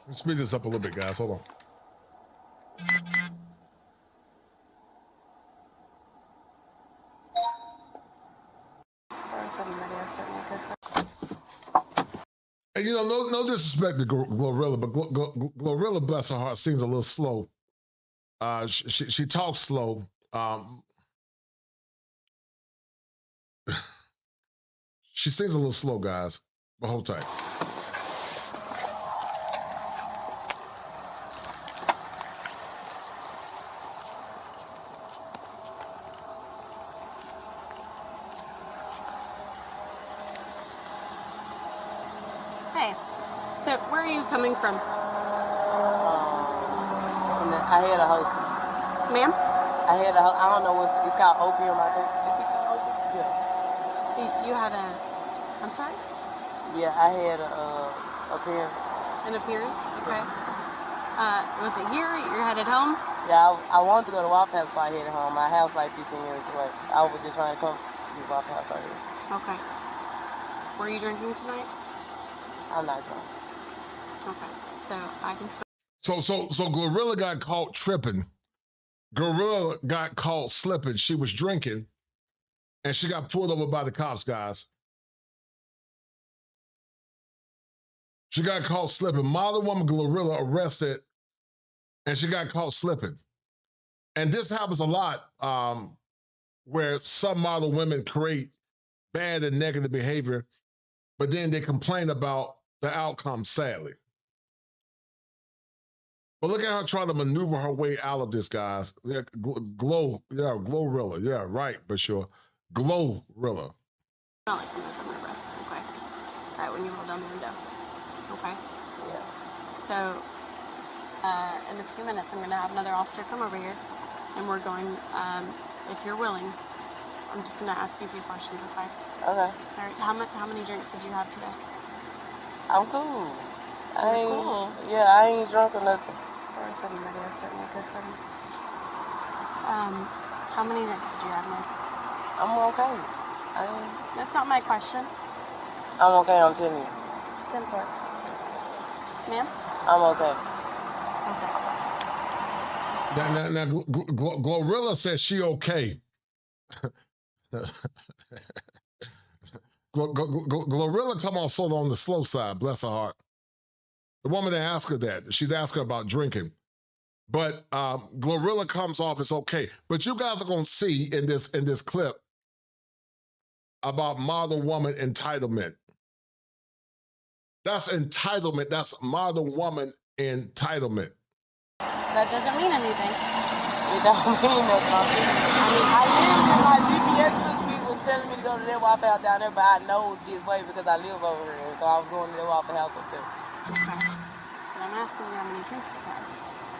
Let's speed this up a little bit, guys. Hold on. And you know, no disrespect to Glorilla, but Glorilla, bless her heart, seems a little slow. She talks slow. She seems a little slow, guys. But hold tight. Hey, so where are you coming from? I had a host. Ma'am? I had a I don't know what it's called, opium, I think. Is it called opium? Yeah. You had a, I'm sorry? Yeah, I had a appearance. An appearance? Okay. Was it here? You're headed home? Yeah, I wanted to go to Waffle House before I headed home. My house like 15 minutes away. I was just trying to come to Waffle House right here. Okay. Were you drinking tonight? I'm not drunk. Okay. So I can So Glorilla got caught tripping. Glorilla got caught slipping. She was drinking, and she got pulled over by the cops, guys. She got caught slipping. Model woman Glorilla arrested, and she got caught slipping. And this happens a lot where some model women create bad and negative behavior, but then they complain about the outcome, sadly. But look at her trying to maneuver her way out of this, guys. Yeah, Glorilla. Yeah, right, but sure. Glorilla. not like coming from my breath. Okay. Right when you roll down the window. Okay. Yeah. So, in a few minutes, I'm going to have another officer come over here, and we're going, if you're willing, I'm just going to ask you a few questions, okay? Okay. All right. How many drinks did you have today? I'm cool. Cool. Yeah, I ain't drunk or nothing. For a 7, maybe that's certainly a good 7. How many drinks did you have, ma'am? I'm okay. That's not my question. I'm okay, I'm telling you. 10-4. Ma'am? I'm okay. Now Glorilla says she okay. Glorilla come off sort of on the slow side, bless her heart. The woman that asked her that, she's asked her about drinking. But Glorilla comes off as okay. But you guys are going to see in this clip about modern woman entitlement. That's entitlement. That's modern woman entitlement. That doesn't mean anything. It don't mean nothing. I mean, I live in my BBS with people telling me to go to that Waffle House down there, but I know this way because I live over here. So I was going to that Waffle House up there. Okay. But I'm asking you how many drinks you had.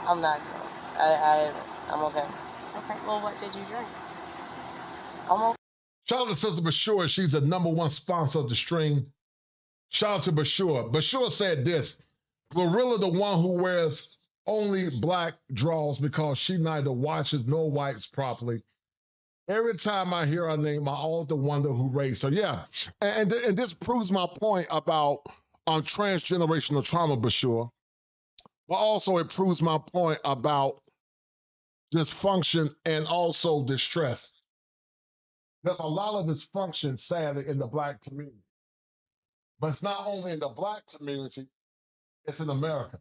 I'm not drunk. I haven't. I'm okay. Okay. Well, what did you drink? I'm okay. Shout out to Sister Bashur. She's the #1 sponsor of the stream. Shout out to Bashur. Bashur said this: Glorilla, the one who wears only black drawers because she neither washes nor wipes properly. Every time I hear her name, I always wonder who raised her. Yeah, and this proves my point about transgenerational trauma, Bashur. But also it proves my point about dysfunction and also distress. There's a lot of dysfunction, sadly, in the black community. But it's not only in the black community, it's in America.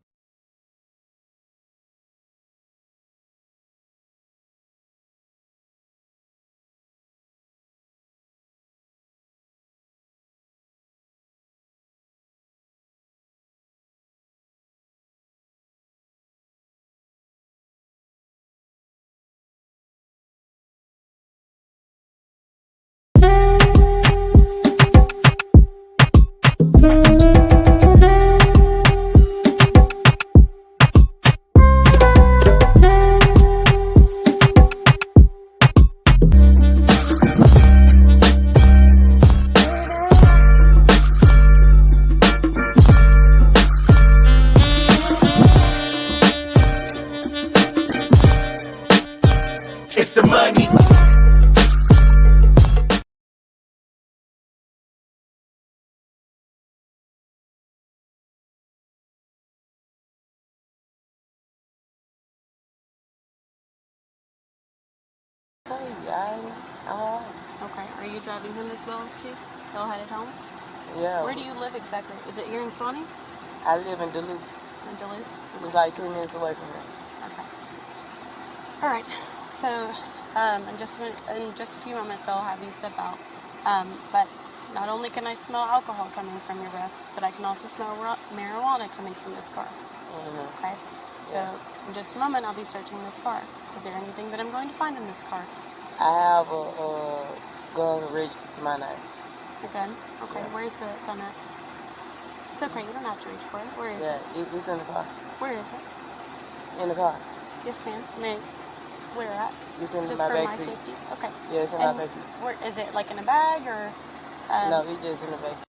It's the money. I'm alright. Okay. Are you driving him as well, too? Y'all headed home? Yeah. Where do you live exactly? Is it here in Swanee? I live in Duluth. In Duluth? It's like 3 minutes away from here. Okay. All right. So, in just a few moments, I'll have you step out. But not only can I smell alcohol coming from your breath, but I can also smell marijuana coming from this car. Mm-hmm. Okay. So, in just a moment, I'll be searching this car. Is there anything that I'm going to find in this car? I have a gun registered to my name. A gun? Okay. Yeah. Where's the gun at? It's okay. You don't have to reach for it. Where is it? Yeah, it's in the car. Where is it? In the car. Yes, ma'am. Where at? It's in Just my for back my seat. safety? Okay. Yeah, it's in my back seat. Where is it? Like in a bag or? No, it's just in the back seat.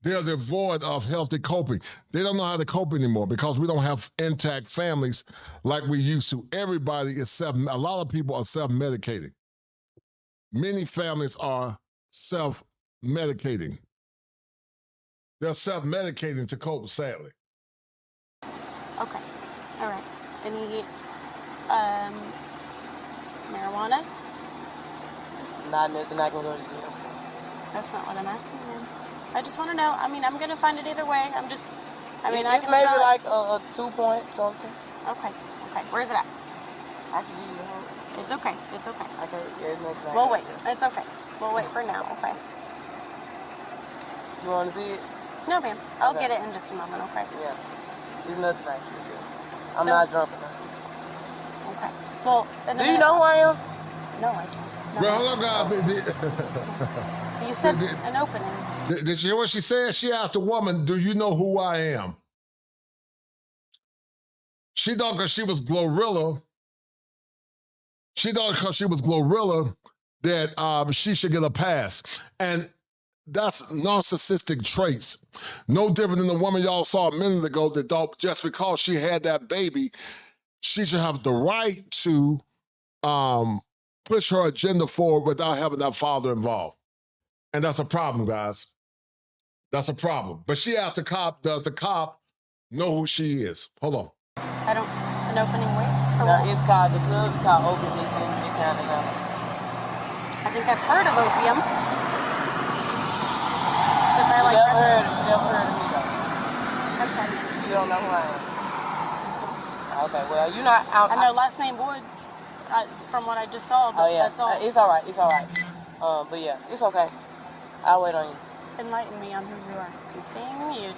They're devoid of healthy coping. They don't know how to cope anymore because we don't have intact families like we used to. Everybody is a lot of people are self-medicating. Many families are self-medicating. They're self-medicating to cope, sadly. Okay. All right. Any marijuana? Not nothing I can go to jail. That's not what I'm asking, ma'am. I just want to know. I mean, I'm going to find it either way. I can it's smell maybe it. like a 2 point something. Okay. Where's it at? I can give you the whole. It's okay. Okay, yeah, it's nothing. We'll wait. It's okay. We'll wait for now, okay? You want to see it? No, ma'am. I'll get it in just a moment, okay? Yeah. It's nothing I can do. I'm not drunk enough. Okay. Well, do you know who I am? No, I don't. No, well, hold on, guys. You said an opening. Did you hear what she said? She asked the woman, do you know who I am? She thought because she was Glorilla, that she should get a pass. And that's narcissistic traits. No different than the woman y'all saw a minute ago that thought just because she had that baby, she should have the right to push her agenda forward without having that father involved. And that's a problem, guys. That's a problem. But she asked the cop, does the cop know who she is? Hold on. I don't, an opening where? No, it's called, the club is called Open in Canada. I think I've heard of opium. Never heard of me though. I'm sorry. You don't know who I am? Okay, well, you're not out. I know last name Woods, from what I just saw, but that's all. It's all right. But yeah, it's okay. I'll wait on you. Enlighten me on who you are. I'm seeing you.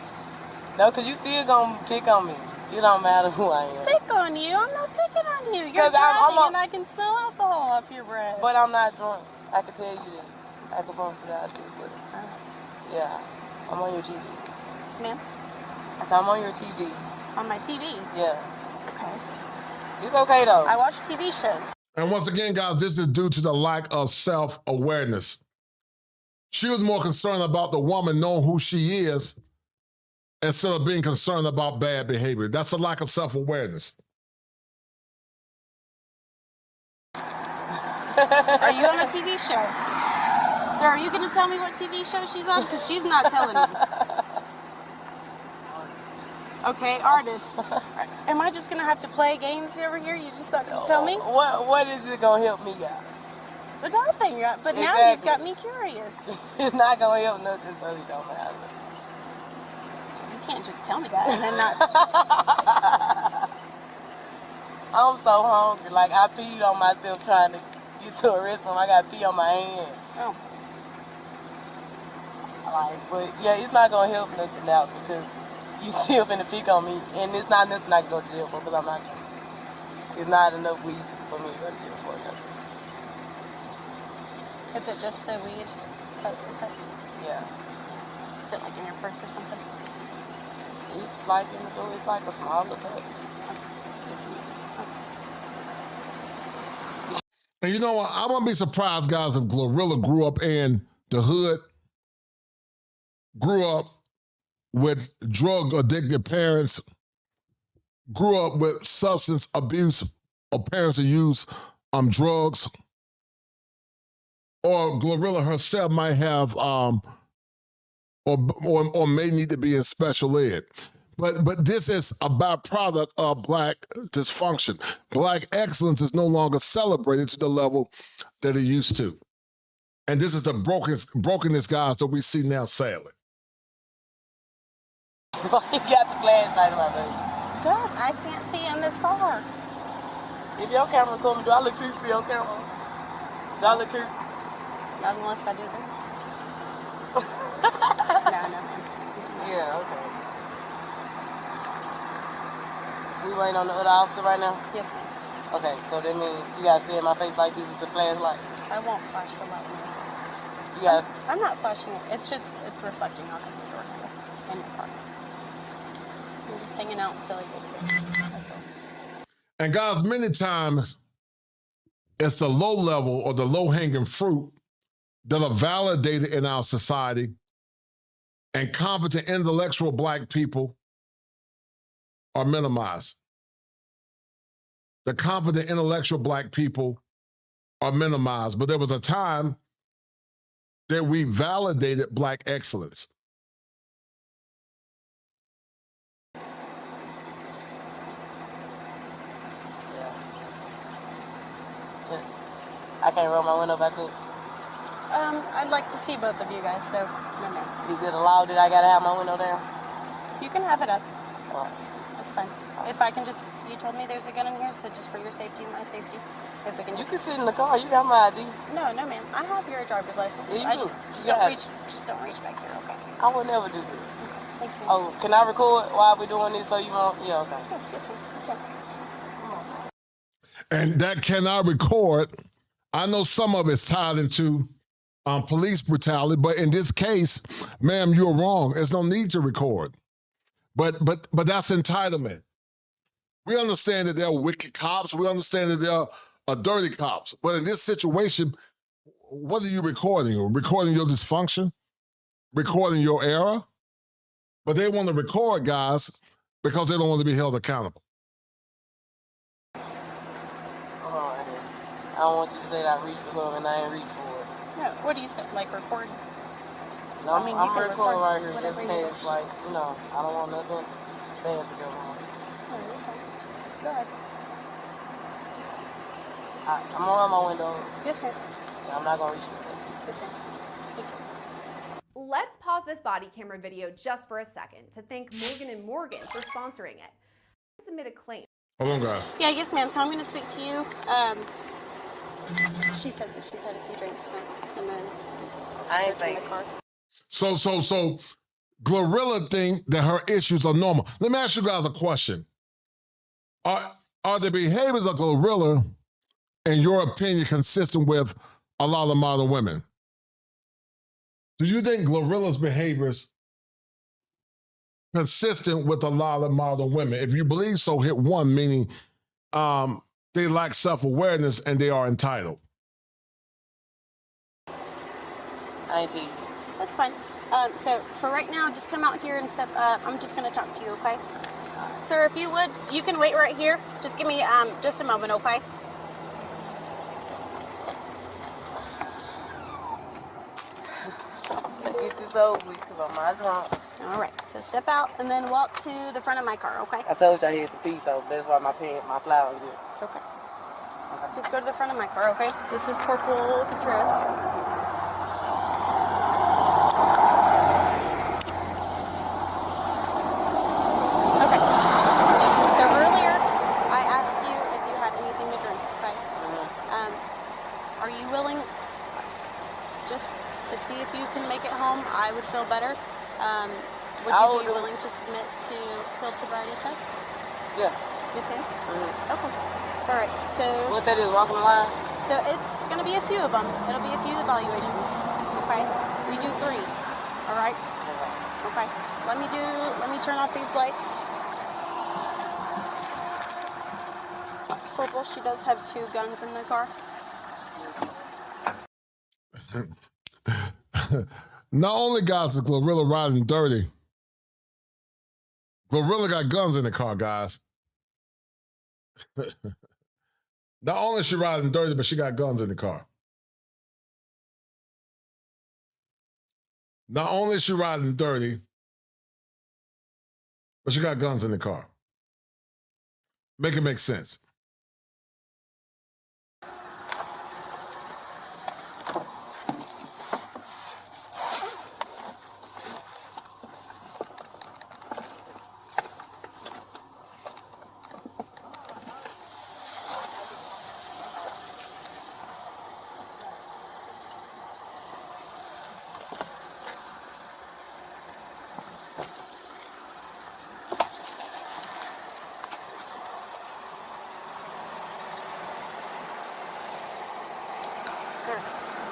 No, because you still going to pick on me. It don't matter who I am. Pick on you? I'm not picking on you. You're driving and I can smell alcohol off your breath. But I'm not drunk. I can tell you that. I can promise you that I do. But yeah, I'm on your TV. Ma'am? I said I'm on your TV. On my TV? Yeah. Okay. It's okay, though. I watch TV shows. And once again, guys, this is due to the lack of self-awareness. She was more concerned about the woman knowing who she is instead of being concerned about bad behavior. That's a lack of self-awareness. Are you on a TV show? Sir, are you going to tell me what TV show she's on? Because she's not telling me. Okay, artist. Am I just going to have to play games over here? You just not going to tell me? What is it going to help me out? Nothing. But exactly. Now you've got me curious. It's not going to help nothing, so it don't matter. You can't just tell me that and then not... I'm so hungry. Like, I peed on myself trying to get to a restroom. I got pee on my hand. Oh. Like, but yeah, it's not going to help nothing out because you still finna pick on me, and it's not nothing I can go to jail for because I'm not drinking. It's not enough weed for me to go to jail for nothing. Is it just the weed? Is it? Yeah. Is it like in your purse or something? It's like in the door. It's like a small little pack. And you know what? I wouldn't be surprised, guys, if Glorilla grew up in the hood, grew up with drug-addicted parents, grew up with substance abuse or parents who use drugs, or Glorilla herself might have, or may need to be in special ed. But this is a byproduct of Black dysfunction. Black excellence is no longer celebrated to the level that it used to. And this is the brokenness, guys, that we see now, sadly. You got the flashlight in my face. Gus, I can't see in this car. If your camera coming, do I look creepy for your camera? Do I look creepy? Not unless I do this. No. Yeah, okay. We waiting on the other officer right now? Yes, ma'am. Okay, so that means you gotta stay in my face like this with the flashlight? I won't flash the light in your face. You gotta... I'm not flashing it. It's reflecting off of the door handle in your car. I'm just hanging out until it gets here. That's all. And guys, many times it's the low level or the low-hanging fruit that are validated in our society, and competent intellectual Black people are minimized. The competent intellectual Black people are minimized. But there was a time that we validated Black excellence. I can't roll my window back up. I'd like to see both of you guys, so no. Is it allowed that I gotta have my window down? You can have it up. Oh. That's fine. If I can just, you told me there's a gun in here, so just for your safety and my safety, if we can just... You can sit in the car, you got my ID. No, ma'am. I have your driver's license. Yeah, you Just don't reach back here, okay? I would never do this. Okay, thank you. Oh, can I record while we're doing this so you won't... Yeah, okay. Yes, sir. Okay. And that cannot record. I know some of it's tied into police brutality, but in this case, ma'am, you're wrong. There's no need to record. But that's entitlement. We understand that there are wicked cops. We understand that there are dirty cops. But in this situation, what are you recording? Recording your dysfunction? Recording your error? But they want to record, guys, because they don't want to be held accountable. I don't want you to say that I reached for him and I ain't reached for it. No, what do you say? Like record? No, I mean, I'm recording right here just in case, like, you know, I don't want nothing bad to go on. No, you're fine. Go ahead. I'm gonna run my window. Yes, sir. Yeah, I'm not gonna reach for it. Yes, sir. Thank you. Let's pause this body camera video just for a second to thank Morgan & Morgan for sponsoring it. Submit a claim. Hold on, guys. Yeah, yes, ma'am. So I'm going to speak to you. She said that she's had a few drinks and then I ain't saying the car. So Glorilla think that her issues are normal. Let me ask you guys a question. Are the behaviors of Glorilla, in your opinion, consistent with a lot of modern women? Do you think Glorilla's behaviors consistent with a lot of modern women? If you believe so, hit 1, meaning they lack self-awareness and they are entitled. I ain't tell you. That's fine. So for right now, just come out here and step up. I'm just going to talk to you, okay? Sir, if you would, you can wait right here. Just give me just a moment, okay? So get this over with because I'm not drunk. All right. So step out and then walk to the front of my car, okay? I told you I hit the piece over. That's why my flower is here. It's okay. Just go to the front of my car, okay? This is Corporal Contreras. If you can make it home, I would feel better. Would you be willing to submit to field sobriety tests? Yeah. Yes, ma'am? Okay. All right. So what that is, walking the line? So it's going to be a few of them. It'll be a few evaluations. Okay. We do 3. All right. Okay. Let me turn off these lights. Corporal, she does have 2 guns in the car. Not only, guys, is Glorilla riding dirty, Glorilla got guns in the car, guys. Not only is she riding dirty, but she got guns in the car. Not only is she riding dirty, but she got guns in the car. Make it make sense.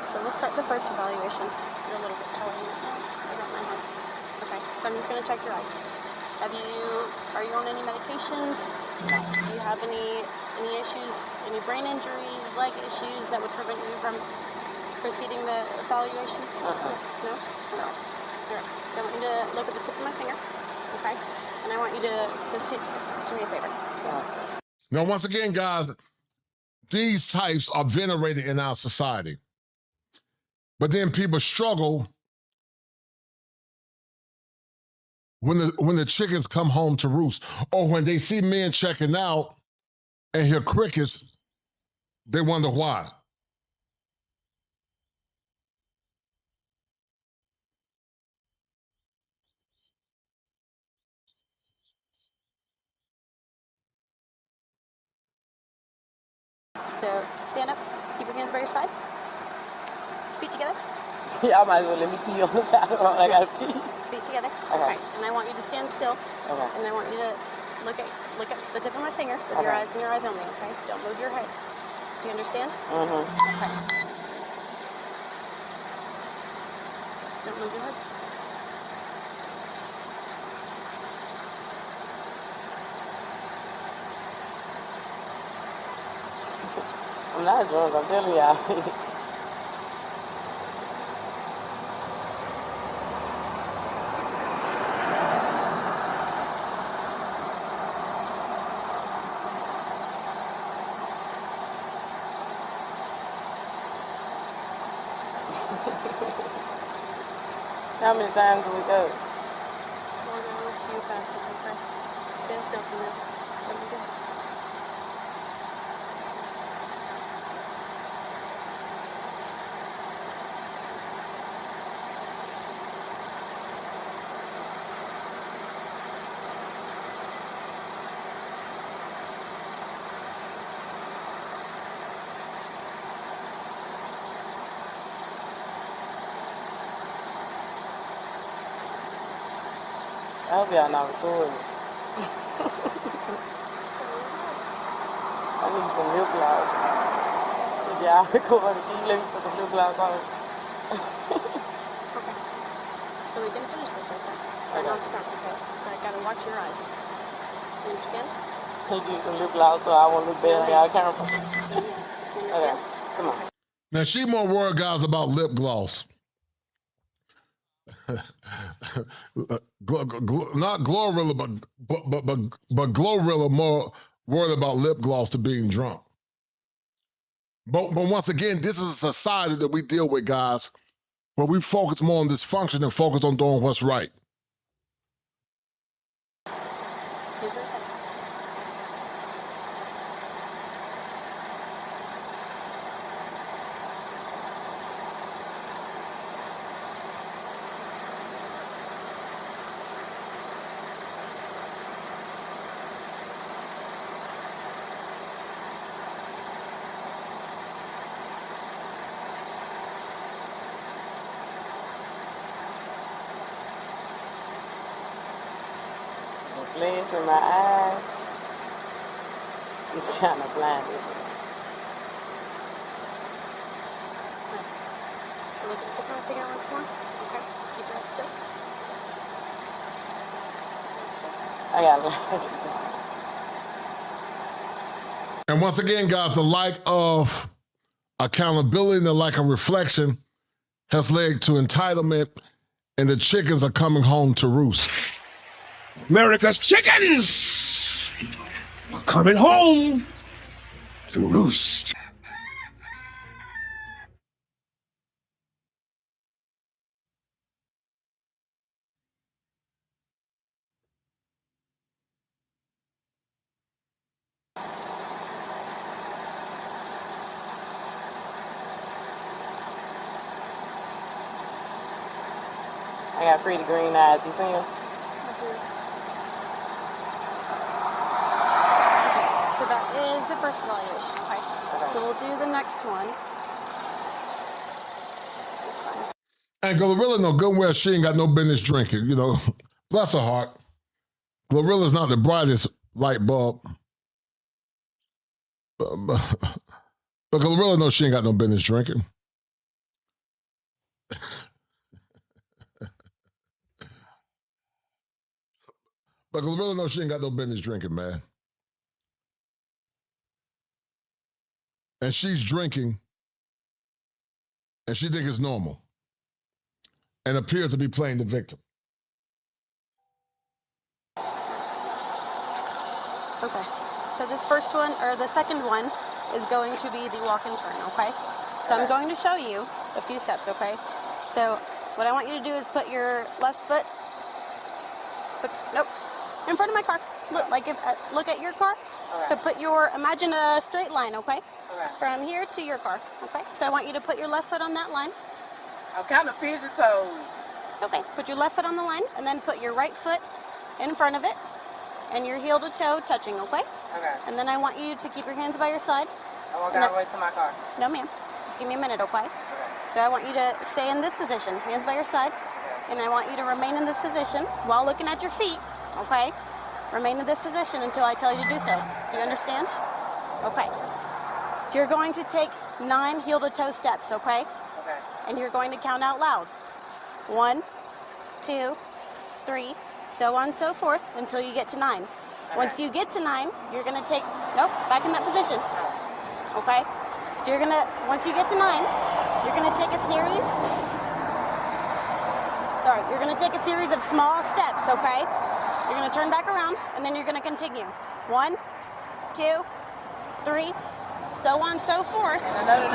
So we'll start the first evaluation. You're a little bit taller than that. I got my head. Okay, so I'm just going to check your eyes. Are you on any medications? Do you have any issues, any brain injuries, leg issues that would prevent you from proceeding the evaluations? No? No. All right, so I want you to look at the tip of my finger, okay? And I want you to just do me a favor. Now, once again, guys, these types are venerated in our society. But then people struggle when the chickens come home to roost, or when they see men checking out and hear crickets, they wonder why. So stand up, keep your hands by your side, feet together. Yeah, I might as well let me pee on the side of the road. I gotta pee. Feet together. Okay. And I want you to stand still. Okay. And I want you to look at the tip of my finger with your eyes and your eyes only, okay? Don't move your head. Do you understand? Mm-hmm. Okay. Don't move your head. I'm not drunk, I'm telling y'all. How many times do we go? We'll go a few passes, okay? Stand still for a minute. Don't be good. I hope y'all not recording. I need some lip gloss. If y'all recording, can you let me put some lip gloss on? Okay. So we can finish this, okay? Try not to talk, okay? So I gotta watch your eyes. You understand? Can you give me some lip gloss so I won't look bad on y'all camera? Okay, come on. Now, she more worried, guys, about lip gloss. Not Glorilla, but Glorilla more worried about lip gloss to being drunk. But once again, this is a society that we deal with, guys, where we focus more on dysfunction and focus on doing what's right. Flash in my eyes. It's trying to blind me. So look at the tip of my finger once more. Okay. Keep your head still. I got lashes. And once again, guys, the lack of accountability and the lack of reflection has led to entitlement, and the chickens are coming home to roost. America's chickens are coming home to roost. I got pretty green eyes. You see them? I do. So that is the first evaluation, okay? So we'll do the next one. This is fine. And Glorilla know good and well she ain't got no business drinking, you know. Bless her heart. Glorilla's not the brightest light bulb. But Glorilla knows she ain't got no business drinking. But Glorilla knows she ain't got no business drinking, man. And she's drinking, and she thinks it's normal, and appears to be playing the victim. Okay. So this first one, or the second one, is going to be the walk and turn, okay? So I'm going to show you a few steps, okay? So what I want you to do is put your left foot, in front of my car. Look, like look at your car. So imagine a straight line, okay? From here to your car, okay? So I want you to put your left foot on that line. I'm kind of fidget-toed. Okay, put your left foot on the line, and then put your right foot in front of it, and your heel to toe touching, okay? Okay. And then I want you to keep your hands by your side. I walk all the way to my car. No, ma'am. Just give me a minute, okay? So I want you to stay in this position, hands by your side, and I want you to remain in this position while looking at your feet, okay? Remain in this position until I tell you to do so. Do you understand? Okay. So you're going to take 9 heel-to-toe steps, okay? Okay. And you're going to count out loud. 1, 2, 3, so on and so forth until you get to 9. Okay. Once you get to 9, you're going to take, back in that position. Okay? So once you get to 9, you're going to take a series, you're going to take a series of small steps, okay? You're going to turn back around, and then you're going to continue. 1, 2, 3, so on and so forth. And another 9.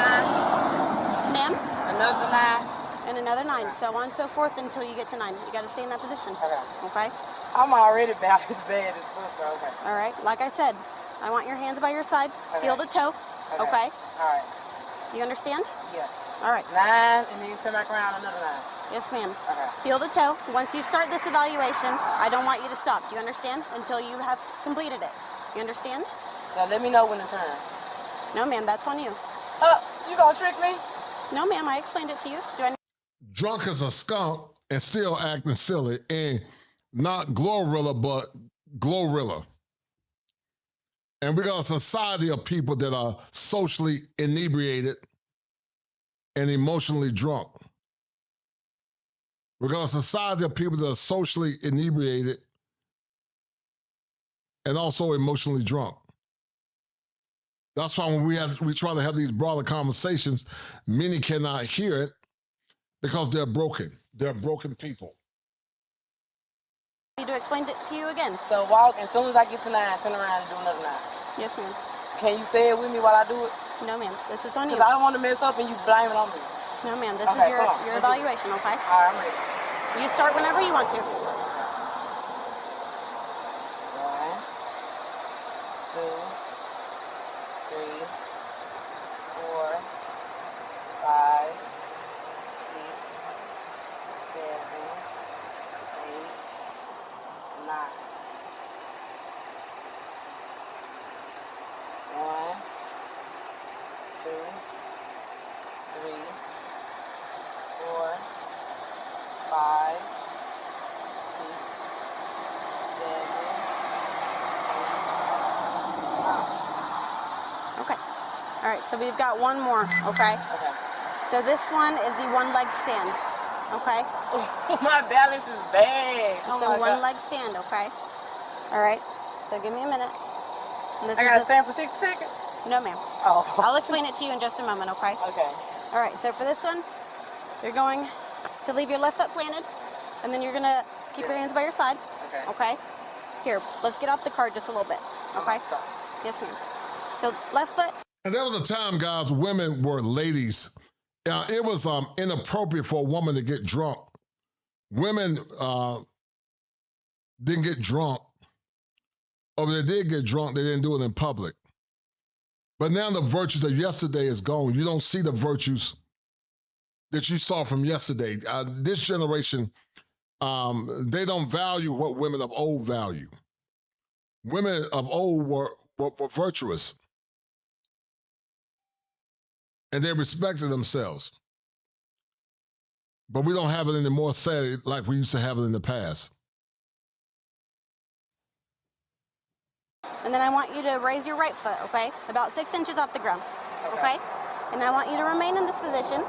Ma'am? Another 9. And another 9, so on and so forth until you get to 9. You got to stay in that position. Okay? I'm already about as bad as foot, okay. All right, like I said, I want your hands by your side, heel to toe, okay? All right. You understand? Yeah. All right. 9, and then turn back around, another 9. Yes, ma'am. Okay. Heel to toe. Once you start this evaluation, I don't want you to stop. Do you understand? Until you have completed it. You understand? Now let me know when to turn. No, ma'am, that's on you. You gonna trick me? No, ma'am, I explained it to you. Do I? Drunk as a skunk and still acting silly. And not Glorilla, but Glorilla. And we got a society of people that are socially inebriated and emotionally drunk. We got a society of people that are socially inebriated and also emotionally drunk. That's why when we try to have these broader conversations, many cannot hear it because they're broken. They're broken people. I need to explain it to you again. So walk, as soon as I get to 9, turn around and do another 9. Yes, ma'am. Can you say it with me while I do it? No, ma'am. This is on you. Because I don't want to mess up and you blame it on me. No, ma'am. This is your evaluation, okay? All right, I'm ready. You start whenever you want to. 1, 2, 3, 4, 5, 6, 7, 8, 9. 1, 2, 3, 4, 5, 6, 7, 8, 9. Okay. All right, so we've got one more, okay? Okay. So this one is the one leg stand, okay? My balance is bad. So one leg stand, okay? All right, so give me a minute. I gotta stand for 60 seconds? No, ma'am. Oh. I'll explain it to you in just a moment, okay? Okay. All right, so for this one, you're going to leave your left foot planted, and then you're gonna keep your hands by your side. Okay. Okay? Here, let's get off the card just a little bit, okay? Yes, ma'am. So left foot. And there was a time, guys, women were ladies. It was inappropriate for a woman to get drunk. Women didn't get drunk. Or if they did get drunk, they didn't do it in public. But now the virtues of yesterday is gone. You don't see the virtues that you saw from yesterday. This generation, they don't value what women of old value. Women of old were virtuous. And they respected themselves. But we don't have it anymore, sadly, like we used to have it in the past. And then I want you to raise your right foot, okay? About 6 inches off the ground, okay? And I want you to remain in this position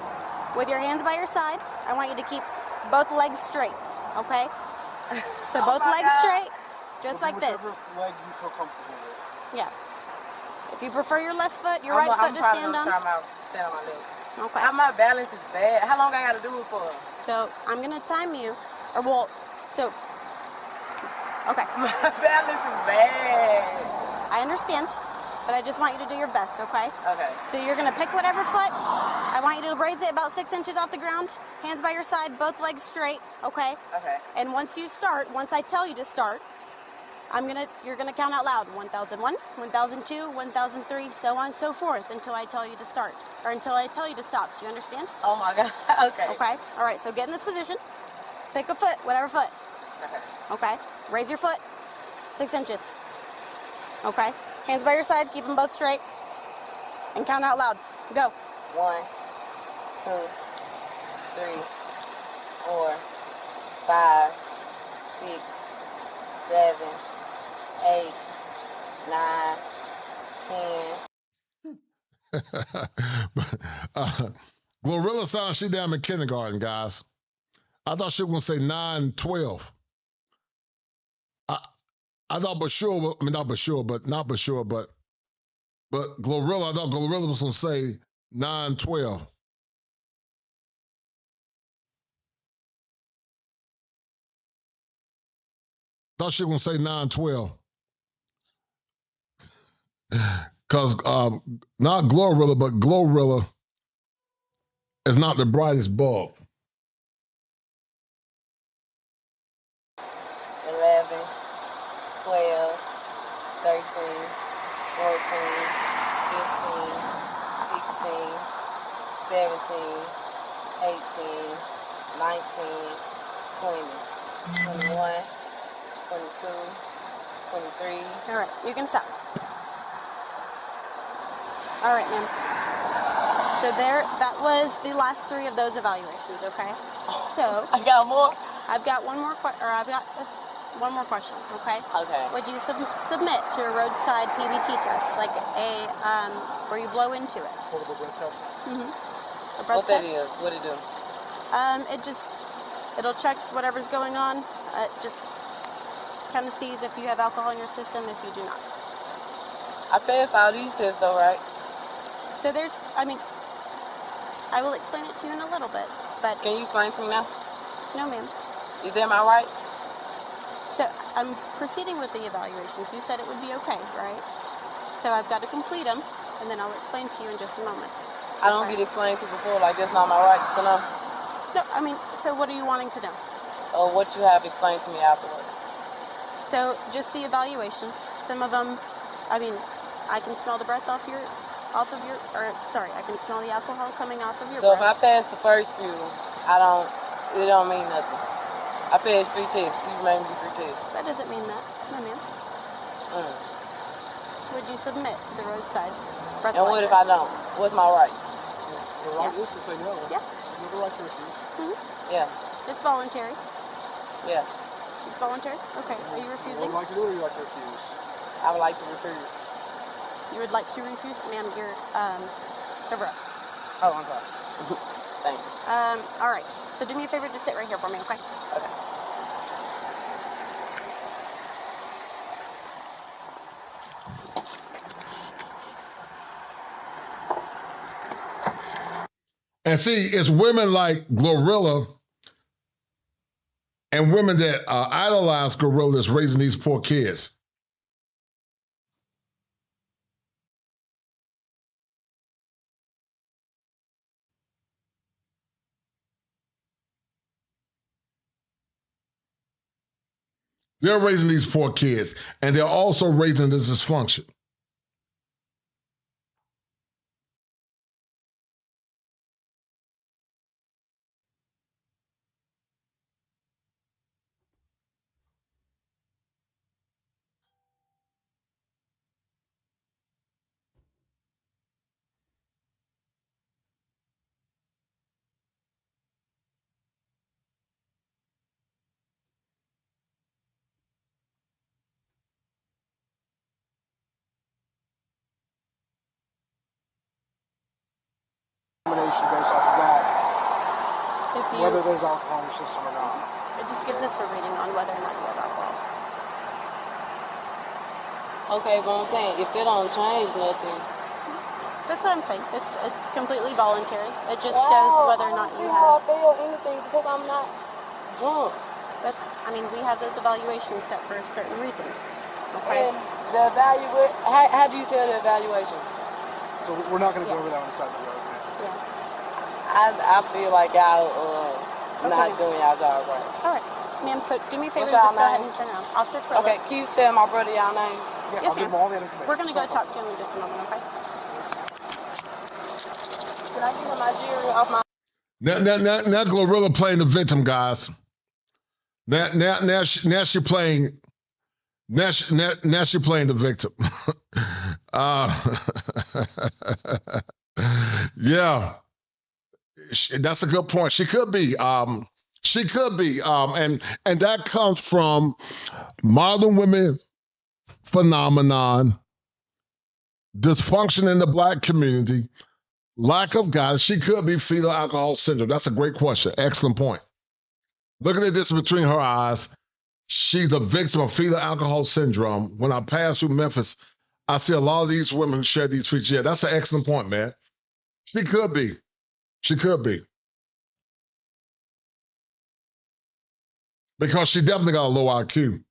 with your hands by your side. I want you to keep both legs straight, okay? So both legs straight, just like this. Leg you feel comfortable with. Yeah. If you prefer your left foot, your right foot to stand on. Stand on my leg. Okay. My balance is bad. How long I gotta do it for? So I'm gonna time you, or well, so. Okay. My balance is bad. I understand, but I just want you to do your best, okay? Okay. So you're gonna pick whatever foot. I want you to raise it about 6 inches off the ground. Hands by your side, both legs straight, okay? Okay. And once I tell you to start, you're gonna count out loud. 1001, 1002, 1003, so on and so forth until I tell you to start, or until I tell you to stop. Do you understand? Oh my God. Okay. Okay. All right. So get in this position. Pick a foot, whatever foot. Okay. Okay. Raise your foot 6 inches. Okay. Hands by your side. Keep them both straight. And count out loud. Go. 1, 2, 3, 4, 5, 6, 7, 8, 9, 10. Glorilla sounds she down in kindergarten, guys. I thought she was gonna say 9, 12. I thought but Glorilla, I thought Glorilla was gonna say 9, 12. Thought she was gonna say 9, 12. Because not Glorilla, but Glorilla is not the brightest bulb. 11, 12, 13, 14, 15, 16, 17, 18, 19, 20, 21, 22, 23. All right. You can stop. All right, ma'am. So that was the last 3 of those evaluations, okay? So I got more? I've got one more, I've got one more question, okay? Okay. Would you submit to a roadside PBT test, like where you blow into it? Portable breath test? Mm-hmm. A What breath that test? is? What it do? It'll check whatever's going on. It just kind of sees if you have alcohol in your system, if you do not. I passed all these tests though, right? So I will explain it to you in a little bit, but... Can you explain to me now? No, ma'am. Is that my rights? So I'm proceeding with the evaluations. You said it would be okay, right? So I've got to complete them, and then I'll explain to you in just a moment. I don't get explained to before, like that's not my right to know. No, so what are you wanting to know? Or what you have explained to me afterwards. So just the evaluations. Some of them, I can smell the breath I can smell the alcohol coming off of your breath. So if I pass the first few, it don't mean nothing. I passed 3 tests. You made me do 3 tests. That doesn't mean that. No, ma'am. Would you submit to the roadside breath? And what if I don't? What's my right? Your right is to say no. Yeah. You have the right to refuse. Mm-hmm. Yeah. It's voluntary. Yeah. It's voluntary? Okay. Are you refusing? Would you like to do it or you like to refuse? I would like to refuse. You would like to refuse? Ma'am, you're cover up. Oh, I'm sorry. Thank you. All right. So do me a favor, just sit right here for me, okay? Okay. And see, it's women like Glorilla and women that idolize Glorilla that's raising these poor kids. They're raising these poor kids, and they're also raising this dysfunction. Based off of that, whether there's alcohol in your system or not. It just gives us a reading on whether or not you have alcohol. Okay, but I'm saying, if they don't change nothing. That's what I'm saying. It's completely voluntary. It just shows whether or not you have. I feel anything because I'm not drunk. We have those evaluations set for a certain reason. Okay? And the how do you tell the evaluation? So we're not going to go over that on the side of the road. I feel like y'all not doing y'all job right. All right. Ma'am, so do me a favor What's and y'all just go ahead name? and turn around. Officer Prevalent. Okay, can you tell my brother y'all names? Yeah, Yes, I'll give ma'am. them all the information. We're going to go talk to him in just a moment, okay? Can I get my jewelry off my... Now Glorilla playing the victim, guys. Now she playing the victim. Yeah, that's a good point. She could be. And that comes from modern women phenomenon, dysfunction in the Black community, lack of guidance. She could be fetal alcohol syndrome. That's a great question. Excellent point. Looking at this between her eyes, she's a victim of fetal alcohol syndrome. When I pass through Memphis, I see a lot of these women who share these features. Yeah, that's an excellent point, man. She could be. She could be. Because she definitely got a low IQ.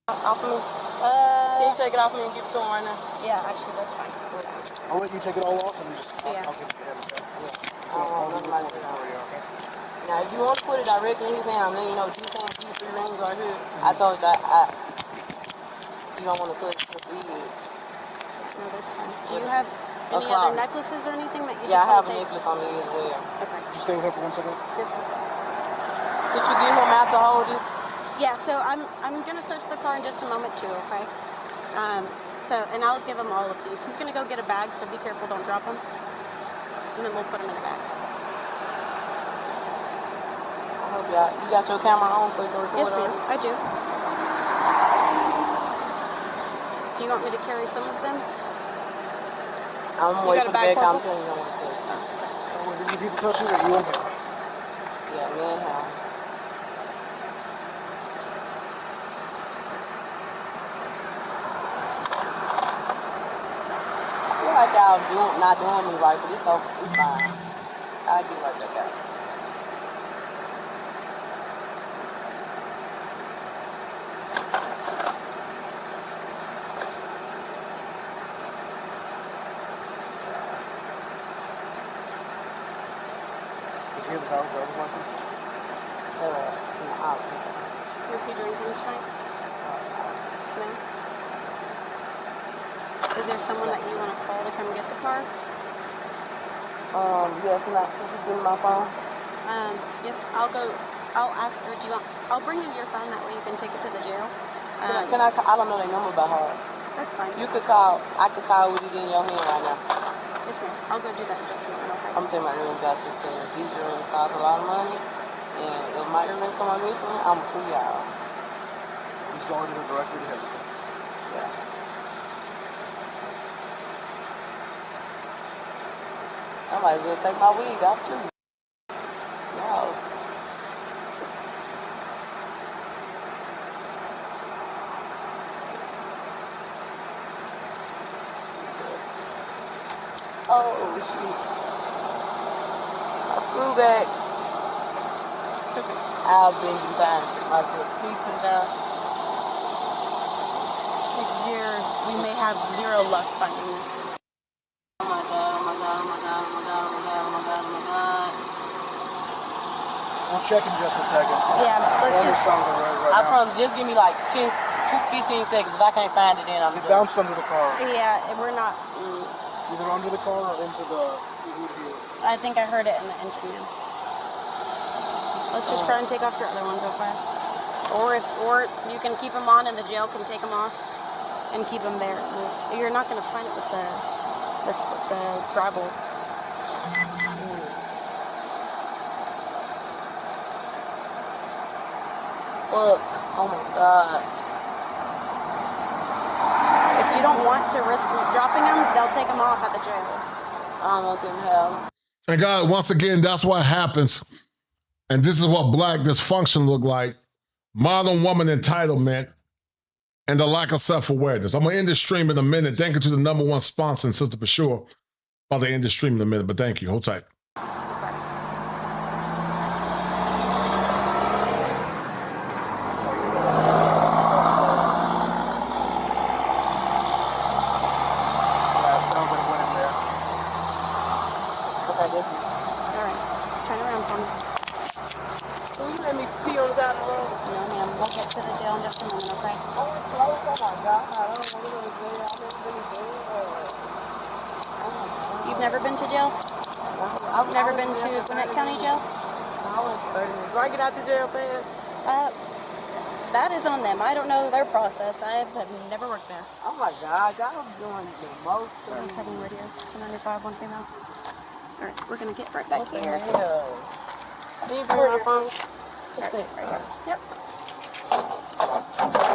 Off me? Can you take it off me and give it to him right now? Yeah, actually, that's fine. I'll let you take it all off and just I'll give it to him. So I'll do it for you, okay? Now, if you want to put it directly in his hand, then you know, these hands, these 3 rings right here. I told you that you don't want to put it to the bed. No, that's fine. Do you have any other necklaces or anything that you Yeah, I have just a necklace on me as well. Okay. Just stay with him for 1 second. This one. Could you get him out to hold this? Yeah, so I'm gonna search the car in just a moment too, okay? And I'll give him all of these. He's gonna go get a bag, so be careful, don't drop them. And then we'll put them in a bag. help you out. You got your camera on so you can record? Yes, ma'am. I do. Do you want me to carry some of them? I'm waiting for the bag. I'm telling you, Did you people touch it or you and him? Yeah, me and him. I feel like y'all not doing me right, but it's fine. I'll get right back out. Does he have a valid driver's license? No. Is he drinking tonight? No. Is there someone that you want to call to come get the car? Yeah, can you give me my phone? Yes, I'll go. I'll ask her. I'll bring you your phone. That way you can take it to the jail. I don't know their number by heart. That's fine. You could call. I could call with it in your hand right now. Yes, ma'am. I'll go do that in just a minute. Okay. I'm taking my earrings out to because these earrings cost a lot of money. And if my earrings come on missing, I'm going to sue y'all. This is all to go directly to him. Yeah. I might as well take my wig off too. No. Oh shit. My screw back. I've been trying to put myself pieces down. Here, we may have zero luck finding this. Oh my god, oh my god, oh my god, oh my god, oh my god, oh my god, oh my god. We'll check in just a second. Yeah, let's just... I promise, just give me like 15 seconds. If I can't find it, then I'm You bounced under the car. Yeah, we're not... Either under the car or into the heat here. I think I heard it in the engine now. Let's just try and take off your other one real quick. Or you can keep them on and the jail can take them off and keep them there. You're not going to find it with the gravel. Look, oh my god. If you don't want to risk dropping them, they'll take them off at the jail. I don't want them to have. And God, once again, that's what happens. And this is what black dysfunction look like. Modern woman entitlement and the lack of self-awareness. I'm going to end this stream in a minute. Thank you to the #1 sponsor and Sister for sure. I'll end this stream in a minute, but thank you. Hold tight. That is on them. I don't know their process. I have never worked there. Oh my God, y'all doing the most. 37 radio, 295, one female. All right, we're gonna get right back here. Can you bring my phone? Right here. Yep.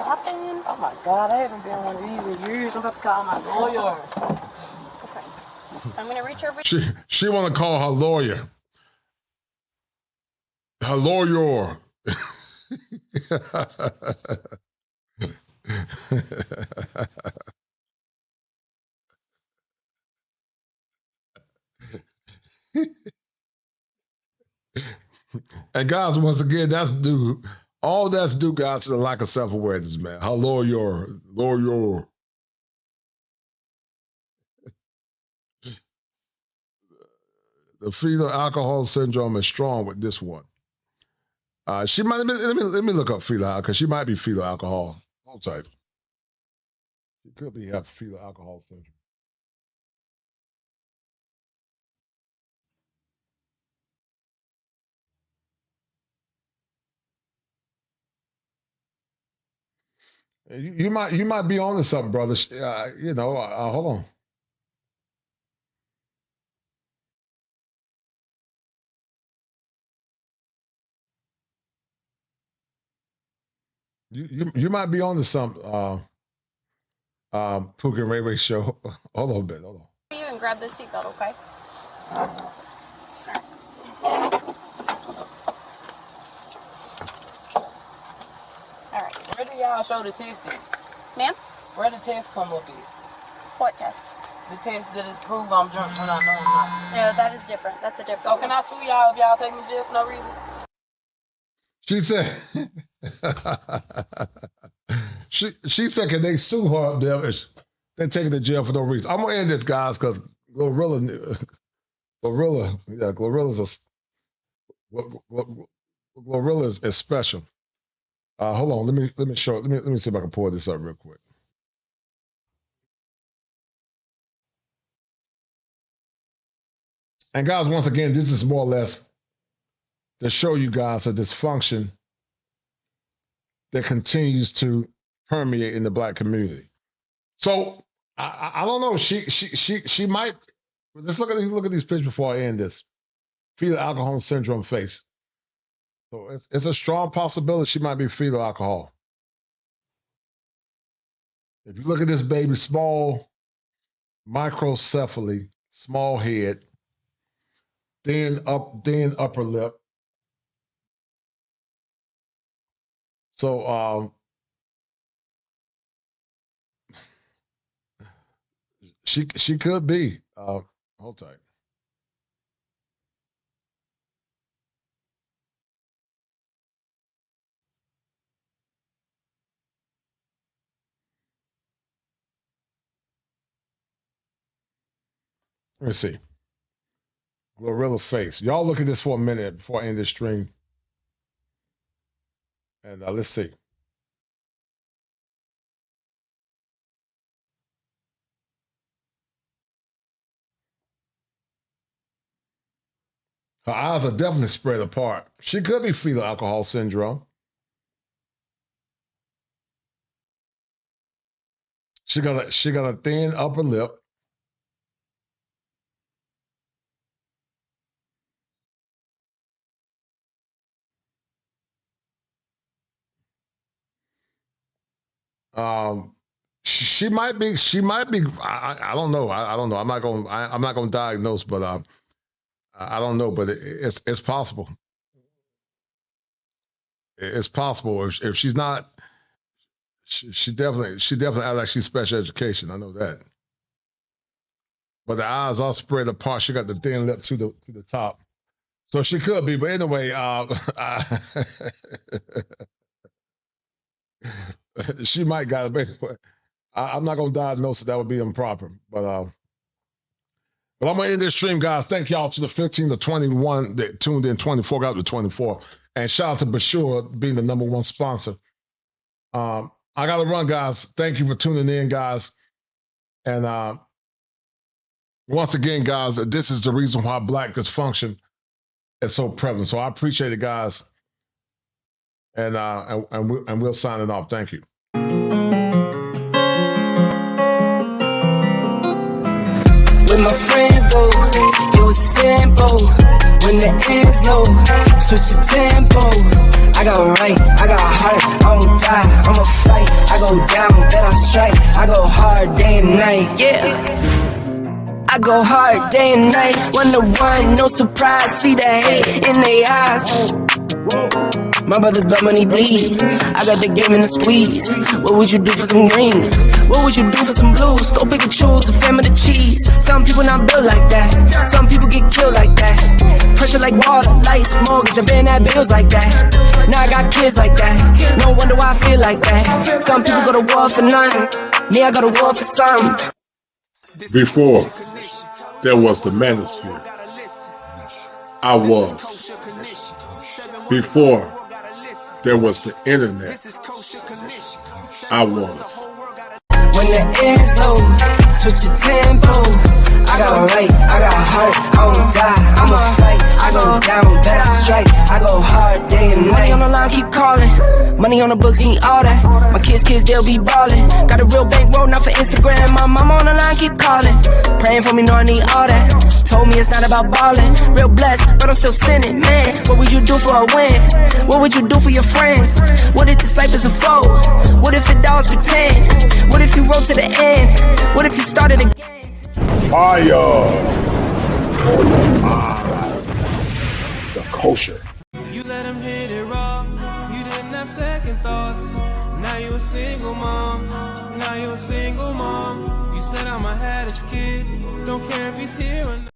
Hop in. Oh my God, I haven't been one of these in years. I'm about to call my lawyer. Okay. So I'm gonna reach over. She want to call her lawyer. Her lawyer. And guys, once again, that's due. All that's due, guys, to the lack of self-awareness, man. Her lawyer. The fetal alcohol syndrome is strong with this one. She might let me look up fetal alcohol because she might be fetal alcohol. Hold tight. She could be have fetal alcohol syndrome. You might be on to something, brother. Hold on. You might be on to something, Pookie and Ray Ray show. Hold on a bit, hold on. You and grab the seatbelt, okay? All right. Where do y'all show the test at? Ma'am? Where the test come up at? What test? The test that it prove I'm drunk when I know I'm not. No, that is different. That's a different So can I sue y'all if y'all take me to jail for no reason? She said, she said, can they sue her up there if they're taking to jail for no reason? I'm gonna end this, guys, because Glorilla's is special. Hold on, let me show. Let me see if I can pull this up real quick. And guys, once again, this is more or less to show you guys a dysfunction that continues to permeate in the Black community. So I don't know. She might. Let's look at these pictures before I end this. Fetal alcohol syndrome face. So it's a strong possibility she might be fetal alcohol. If you look at this baby, small microcephaly, small head, thin upper lip. So she could be. Hold tight. Let me see. Glorilla face. Y'all look at this for a minute before I end this stream. And let's see. Her eyes are definitely spread apart. She could be fetal alcohol syndrome. She got a thin upper lip. She might be. I don't know. I don't know. I'm not going to diagnose, but I don't know. But it's possible. It's possible if she's not. She definitely acts like she's special education. I know that. But the eyes are spread apart. She got the thin lip to the top, so she could be. But anyway, she might got it. But I'm not gonna diagnose it. That would be improper. But I'm gonna end this stream, guys. Thank y'all to the 15 to 21 that tuned in. 24 got to 24, and shout out to Bashur being the #1 sponsor. I gotta run, guys. Thank you for tuning in, guys. And once again, guys, this is the reason why Black dysfunction is so prevalent. So I appreciate it, guys. And we'll sign it off. Thank you. When my friends go, it was simple. When the ends low, switch the tempo. I got right, I got heart, I won't die, I'ma fight. I go down, then I strike. I go hard day and night, yeah. I go hard day and night. 1-to-1, no surprise. See the hate in their eyes. My brother's blood money bleed. I got the game in the squeeze. What would you do for some green? What would you do for some blues? Go pick and choose the fam of the cheese. Some people not built like that. Some people get killed like that. Pressure like water, lights, mortgage. I've been at bills like that. Now I got kids like that. No wonder why I feel like that. Some people go to war for nothing. Me, I go to war for something. Before there was the manosphere, I was. Before there was the internet, I was. When the ends low, switch the tempo. I got right, I got heart, I won't die, I'ma fight. I go down, bet I strike. I go hard day and night. Money on the line, keep calling. Money on the books, need all that. My kids, they'll be ballin'. Got a real bankroll, not for Instagram. My mama on the line, keep calling. Praying for me, know I need all that. Told me it's not about ballin', real blessed, but I'm still sinning, man. What would you do for a win? What would you do for your friends? What if this life is a foe? What if the dogs pretend? What if you roll to the end? What if you started again? Fire! The kosher. You let him hit it raw. You didn't have second thoughts. Now you a single mom. Now you a single mom. You said I'm a haddish kid. Don't care if he's here or not.